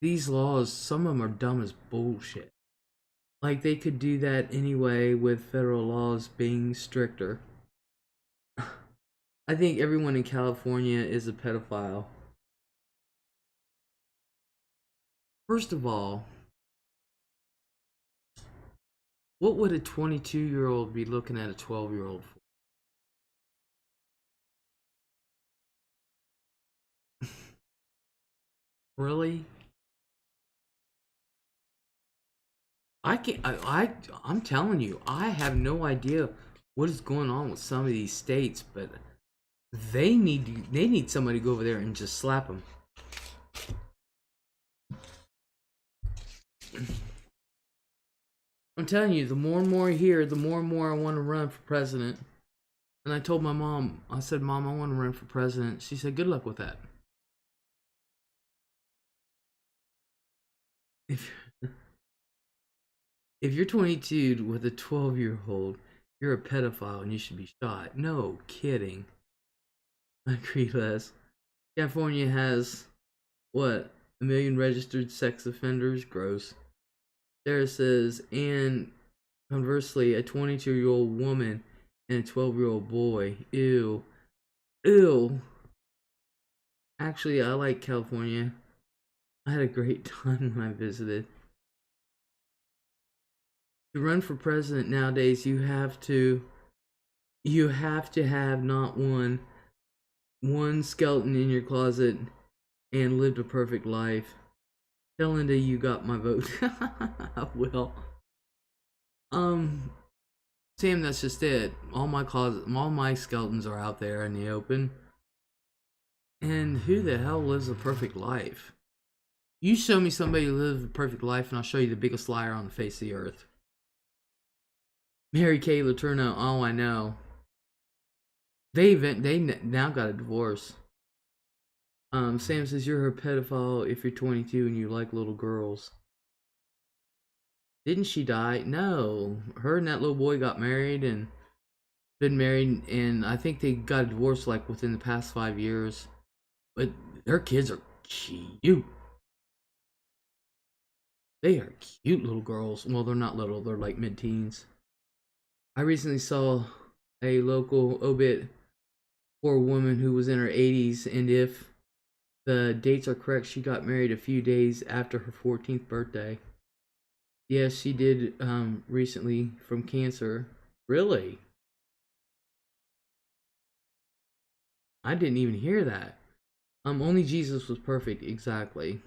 These laws, some of them are dumb as bullshit. Like, they could do that anyway with federal laws being stricter. I think everyone in California is a pedophile. First of all, what would a 22-year-old be looking at a 12-year-old for? Really? I can't. I'm telling you, I have no idea what is going on with some of these states, but they need somebody to go over there and just slap them. I'm telling you, the more and more I hear, the more and more I want to run for president. And I told my mom, I said, Mom, I want to run for president. She said, good luck with that. If if you're 22 with a 12-year-old, you're a pedophile and you should be shot. No kidding. I agree, Les. California has, what, 1 million registered sex offenders? Gross. Sarah says, and conversely, a 22-year-old woman and a 12-year-old boy. Ew. Ew. Actually, I like California. I had a great time when I visited. To run for president nowadays, you have to have not one skeleton in your closet and lived a perfect life. Tell Linda you got my vote. Well, Sam, that's just it. All my skeletons are out there in the open. And who the hell lives a perfect life? You show me somebody who lives a perfect life, and I'll show you the biggest liar on the face of the earth. Mary Kay Letourneau. Oh, I know. They now got a divorce. Sam says you're a pedophile if you're 22 and you like little girls. Didn't she die? No. Her and that little boy got married and been married, and I think they got a divorce like within the past 5 years. But their kids are cute. They are cute little girls. Well, they're not little, they're like mid-teens. I recently saw a local obit for a woman who was in her 80s, and if the dates are correct, she got married a few days after her 14th birthday. Yes, she did recently from cancer. Really? I didn't even hear that. Only Jesus was perfect, exactly.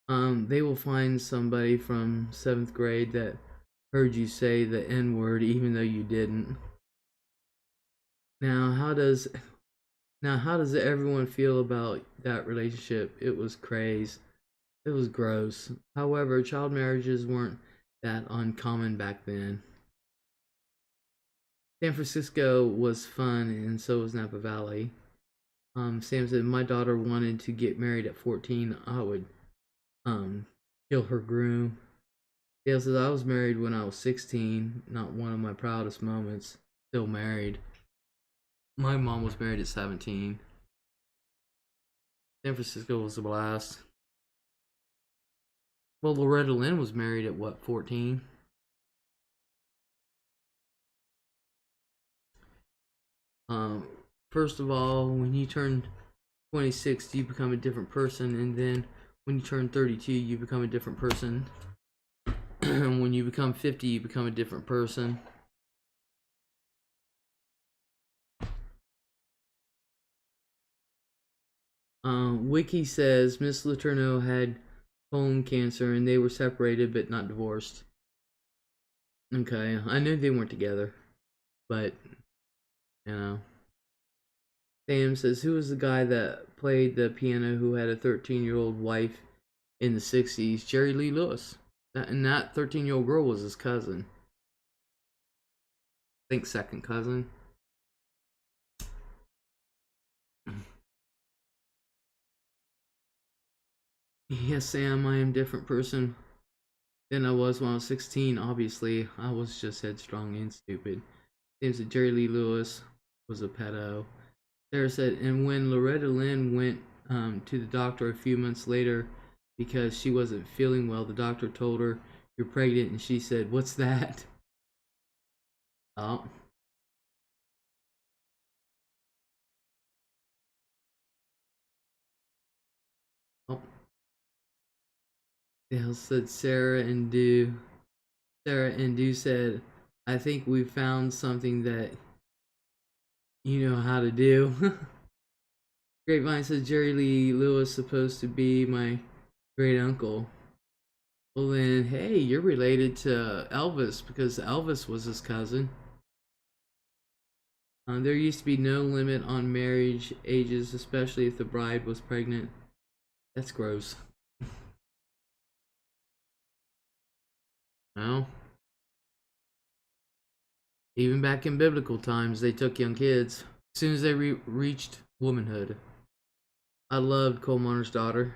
They will find somebody from 7th grade that heard you say the N word even though you didn't. Now, how does everyone feel about that relationship? It was crazy. It was gross. However, child marriages weren't that uncommon back then. San Francisco was fun, and so was Napa Valley. Sam said, my daughter wanted to get married at 14. I would um, kill her groom. Dale says, I was married when I was 16. Not one of my proudest moments. Still married. My mom was married at 17. San Francisco was a blast. Well, Loretta Lynn was married at what, 14? Um, First of all, when you turn 26, you become a different person, and then when you turn 32, you become a different person. When you become 50, you become a different person. Wiki says Miss Letourneau had colon cancer and they were separated but not divorced. Okay, I knew they weren't together, but you know. Sam says, who was the guy that played the piano who had a 13-year-old wife in the 60s? Jerry Lee Lewis. And that 13-year-old girl was his cousin. I think second cousin. Yes, Sam, I am a different person than I was when I was 16. Obviously, I was just headstrong and stupid. Seems that Jerry Lee Lewis was a pedo. Sarah said, and when Loretta Lynn went to the doctor a few months later because she wasn't feeling well, the doctor told her, you're pregnant, and she said, what's that? Oh. Oh. Dale said Sarah and Du said, I think we found something that you know how to do. Grapevine says Jerry Lee Lewis supposed to be my great uncle. Well then, hey, you're related to Elvis because Elvis was his cousin. There used to be no limit on marriage ages, especially if the bride was pregnant. That's gross. No. Even back in biblical times, they took young kids as soon as they reached womanhood. I loved Coal Miner's Daughter.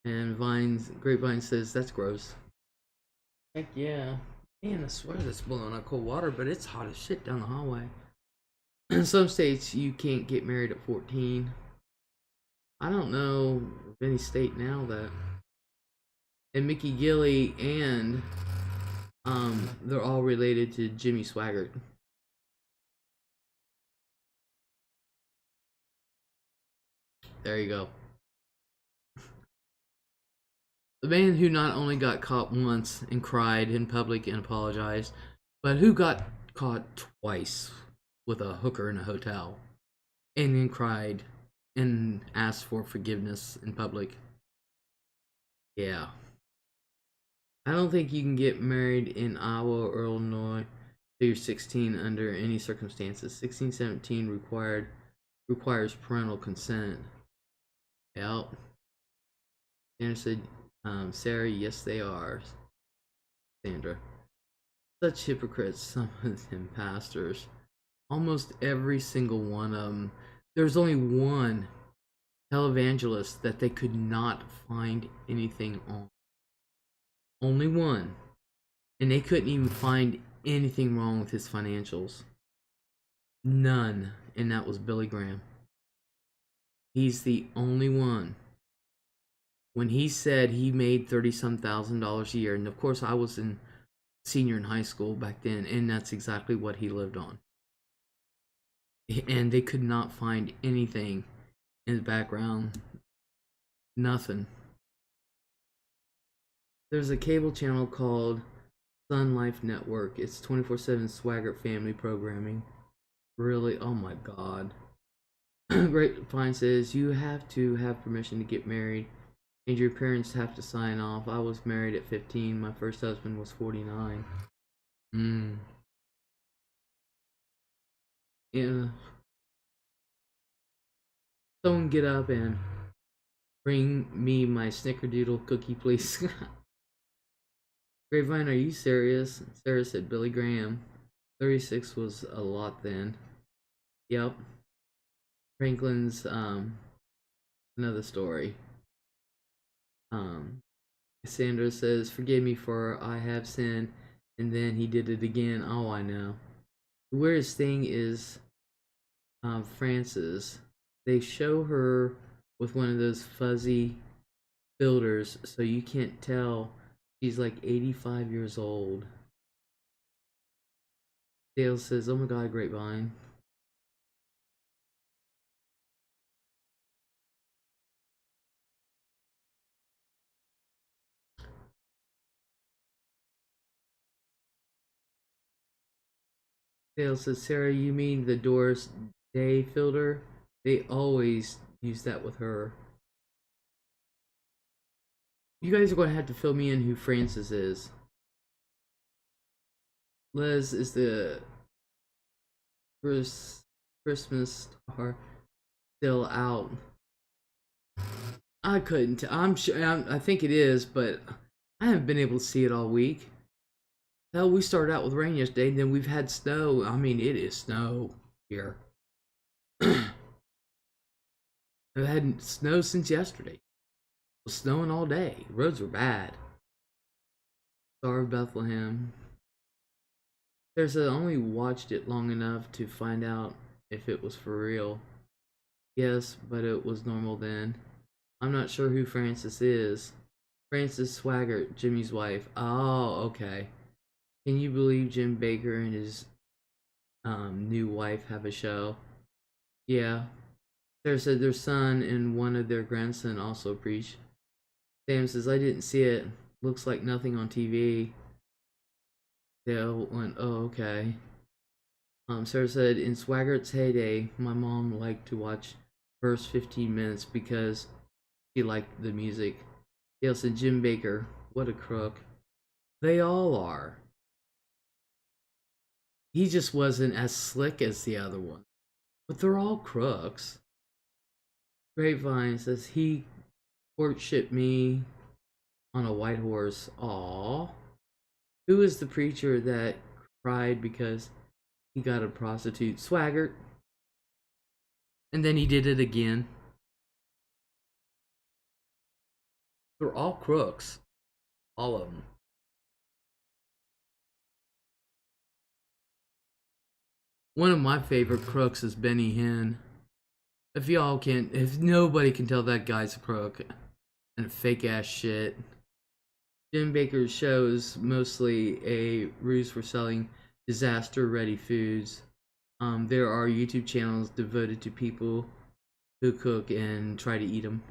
And Grapevine says, that's gross. Heck yeah. Man, I swear that's blowing out cold water, but it's hot as shit down the hallway. In some states, you can't get married at 14. I don't know of any state now that. And Mickey Gilley and they're all related to Jimmy Swaggart. There you go. The man who not only got caught once and cried in public and apologized, but who got caught twice with a hooker in a hotel and then cried and asked for forgiveness in public. Yeah. I don't think you can get married in Iowa or Illinois till you're 16 under any circumstances. 16, 17 requires parental consent. Yep. Sandra said, Sarah, yes they are. Sandra. Such hypocrites, some of them pastors. Almost every single one of them. There's only one televangelist that they could not find anything on. Only one. And they couldn't even find anything wrong with his financials. None. And that was Billy Graham. He's the only one. when he said he made 30-some thousand dollars a year, and of course I was in senior in high school back then, and that's exactly what he lived on. And they could not find anything in the background, nothing. There's a cable channel called Sun Life Network. It's 24/7 Swaggart family programming. Really? Oh my god. Grapevine says you have to have permission to get married, and your parents have to sign off. I was married at 15. My first husband was 49. Yeah. Someone get up and bring me my snickerdoodle cookie, please. Grapevine, are you serious? Sarah said Billy Graham. 36 was a lot then. Yep. Franklin's another story. Sandra says, forgive me for I have sinned, and then he did it again. Oh, I know. The weirdest thing is Frances. They show her with one of those fuzzy filters, so you can't tell she's like 85 years old. Dale says, oh my god, Grapevine. Dale says, Sarah, you mean the Doris Day filter? They always use that with her. You guys are going to have to fill me in who Frances is. Les is the Christmas star still out. I couldn't. I'm sure. I think it is, but I haven't been able to see it all week. Hell, we started out with rain yesterday, and then we've had snow. I mean, it is snow here. I've had snow since yesterday. It was snowing all day. Roads were bad. Star of Bethlehem. There's I only watched it long enough to find out if it was for real. Yes, but it was normal then. I'm not sure who Frances is. Frances Swaggart, Jimmy's wife. Oh, okay. Can you believe Jim Baker and his new wife have a show? Yeah. Sarah said their son and one of their grandson also preach. Sam says, I didn't see it. Looks like nothing on TV. Dale went, oh, okay. Sarah said, in Swaggart's heyday, my mom liked to watch first 15 minutes because she liked the music. Dale said, Jim Baker, what a crook. They all are. He just wasn't as slick as the other one. But they're all crooks. Grapevine says, he courtship me on a white horse. Aww. Who is the preacher that cried because he got a prostitute? Swaggart. And then he did it again. They're all crooks. All of them. One of my favorite crooks is Benny Hinn. If nobody can tell that guy's a crook and a fake ass shit. Jim Baker's show is mostly a ruse for selling disaster-ready foods. There are YouTube channels devoted to people who cook and try to eat them.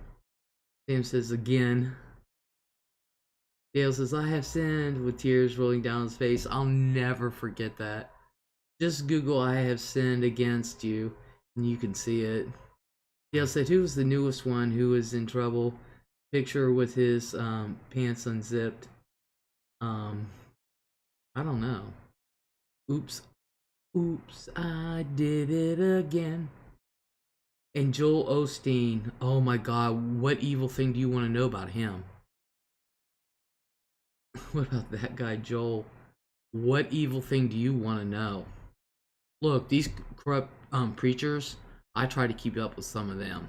Sam says again. Dale says, I have sinned, with tears rolling down his face. I'll never forget that. Just Google I have sinned against you, and you can see it. Dale said, who was the newest one who was in trouble? Picture with his pants unzipped. I don't know. Oops, I did it again. And Joel Osteen. Oh my god, what evil thing do you want to know about him? What about that guy, Joel? What evil thing do you want to know? Look, these corrupt preachers, I try to keep up with some of them.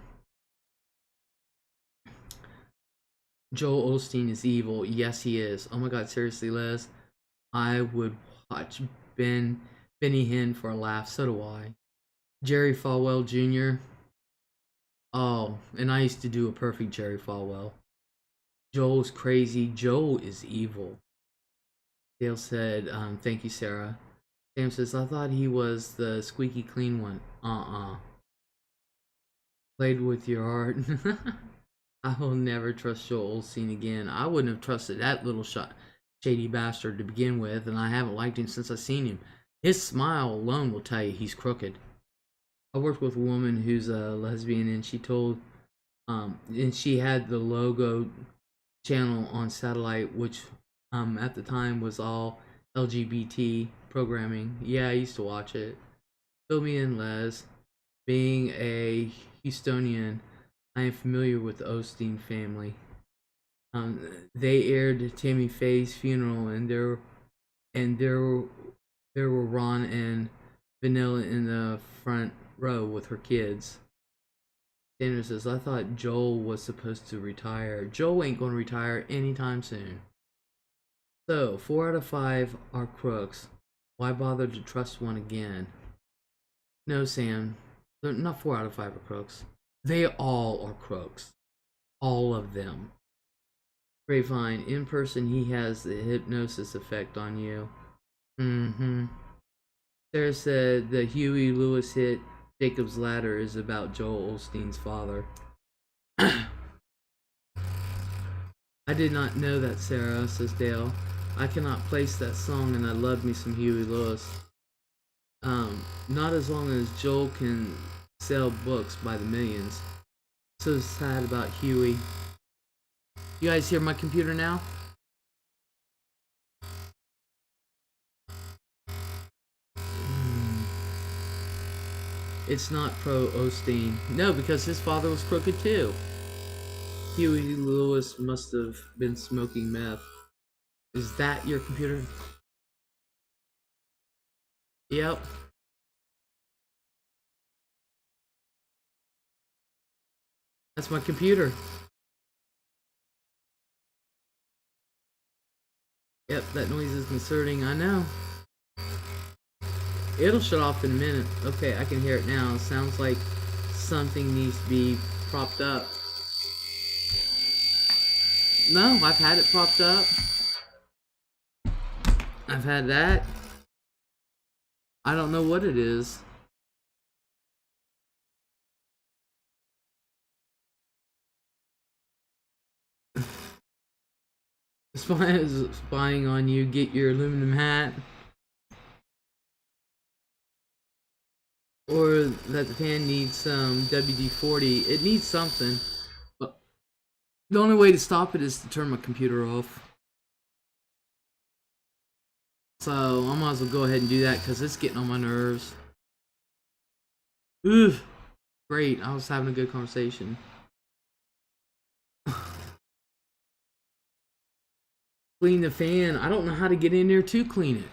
Joel Osteen is evil. Yes, he is. Oh my god, seriously, Les. I would watch Benny Hinn for a laugh. So do I. Jerry Falwell Jr. Oh, and I used to do a perfect Jerry Falwell. Joel's crazy. Joel is evil. Dale said, thank you, Sarah. Sam says, I thought he was the squeaky clean one. Played with your heart. I will never trust Joel Osteen again. I wouldn't have trusted that little shady bastard to begin with, and I haven't liked him since I seen him. His smile alone will tell you he's crooked. I worked with a woman who's a lesbian, and she told, and she had the logo channel on satellite, which at the time was all LGBT programming. Yeah, I used to watch it. Fill me in, Les. Being a Houstonian, I am familiar with the Osteen family. They aired Tammy Faye's funeral, and there were Ron and Vanilla in the front row with her kids. Sanders says, I thought Joel was supposed to retire. Joel ain't gonna retire anytime soon. So, 4 out of 5 are crooks. Why bother to trust one again? No, Sam. They're not 4 out of 5 are crooks. They all are crooks. All of them. Grapevine, in person he has the hypnosis effect on you. Sarah said the Huey Lewis hit Jacob's Ladder is about Joel Osteen's father. I did not know that, Sarah, says Dale. I cannot place that song, and I love me some Huey Lewis. Not as long as Joel can sell books by the millions. So sad about Huey. You guys hear my computer now? It's not pro Osteen. No, because his father was crooked too. Huey Lewis must have been smoking meth. Is that your computer? Yep. That's my computer. Yep, that noise is concerning, I know. It'll shut off in a minute. Okay, I can hear it now. It sounds like something needs to be propped up. No, I've had it propped up. I've had that. I don't know what it is. Spying on you. Get your aluminum hat. Or that the fan needs some WD-40. It needs something. But the only way to stop it is to turn my computer off. So I might as well go ahead and do that because it's getting on my nerves. Ugh. Great, I was having a good conversation. Clean the fan. I don't know how to get in there to clean it.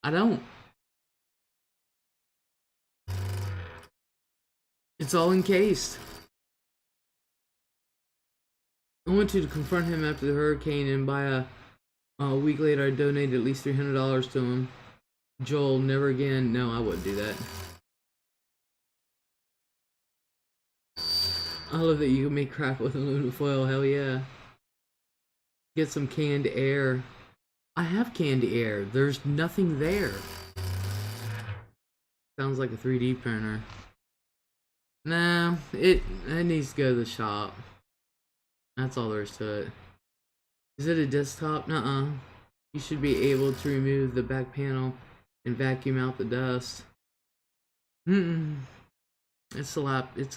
I don't. It's all encased. I went to confront him after the hurricane, and by a week later I donated at least $300 to him. Joel, never again. No, I wouldn't do that. I love that you can make crap with aluminum foil. Hell yeah. Get some canned air. I have canned air. There's nothing there. Sounds like a 3D printer. Nah, it needs to go to the shop. That's all there is to it. Is it a desktop? Nuh-uh. You should be able to remove the back panel and vacuum out the dust. It's a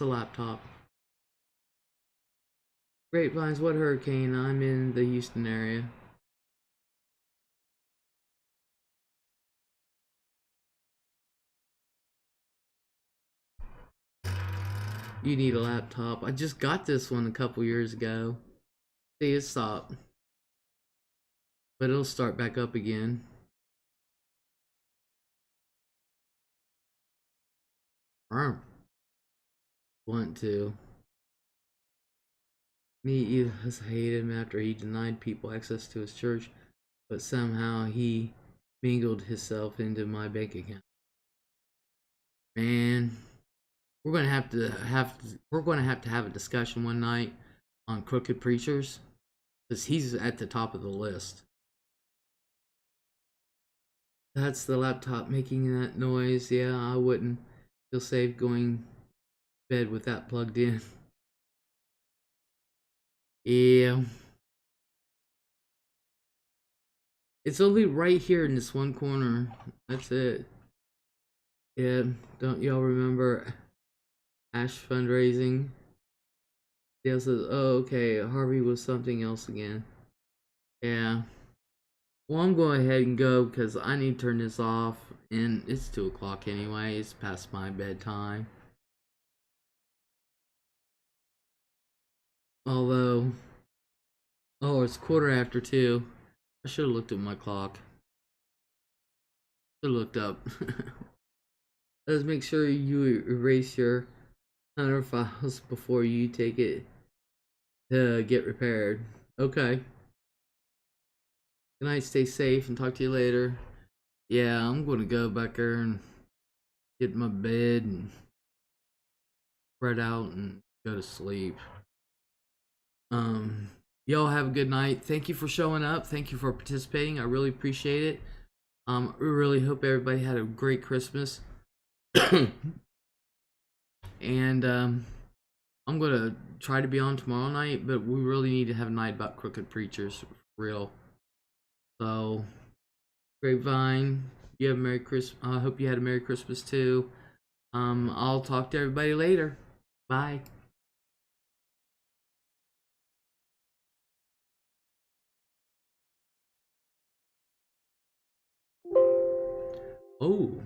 laptop. Grapevines, what hurricane? I'm in the Houston area. You need a laptop. I just got this one a couple years ago. See, it stopped. But it'll start back up again. Want to. He has hated him after he denied people access to his church, but somehow he mingled himself into my bank account. Man, we're gonna have a discussion one night on crooked preachers, because he's at the top of the list. That's the laptop making that noise. Yeah, I wouldn't feel safe going to bed with that plugged in. Yeah. It's only right here in this one corner. That's it. Yeah, don't y'all remember Ash fundraising? Dale says, oh, okay, Harvey was something else again. Yeah. Well, I'm going ahead and go because I need to turn this off. And it's 2 o'clock anyway. It's past my bedtime. Although, oh, it's 2:15. I should have looked at my clock. Should have looked up. Let's make sure you erase your 100 files before you take it to get repaired. Okay. Good night, stay safe, and talk to you later. Yeah, I'm gonna go back there and get in my bed and spread out and go to sleep. Y'all have a good night. Thank you for showing up. Thank you for participating. I really appreciate it. We really hope everybody had a great Christmas. And I'm gonna try to be on tomorrow night, but we really need to have a night about crooked preachers, for real. So, Grapevine, you have a Merry Christmas. I hope you had a Merry Christmas too. I'll talk to everybody later. Bye. Oh.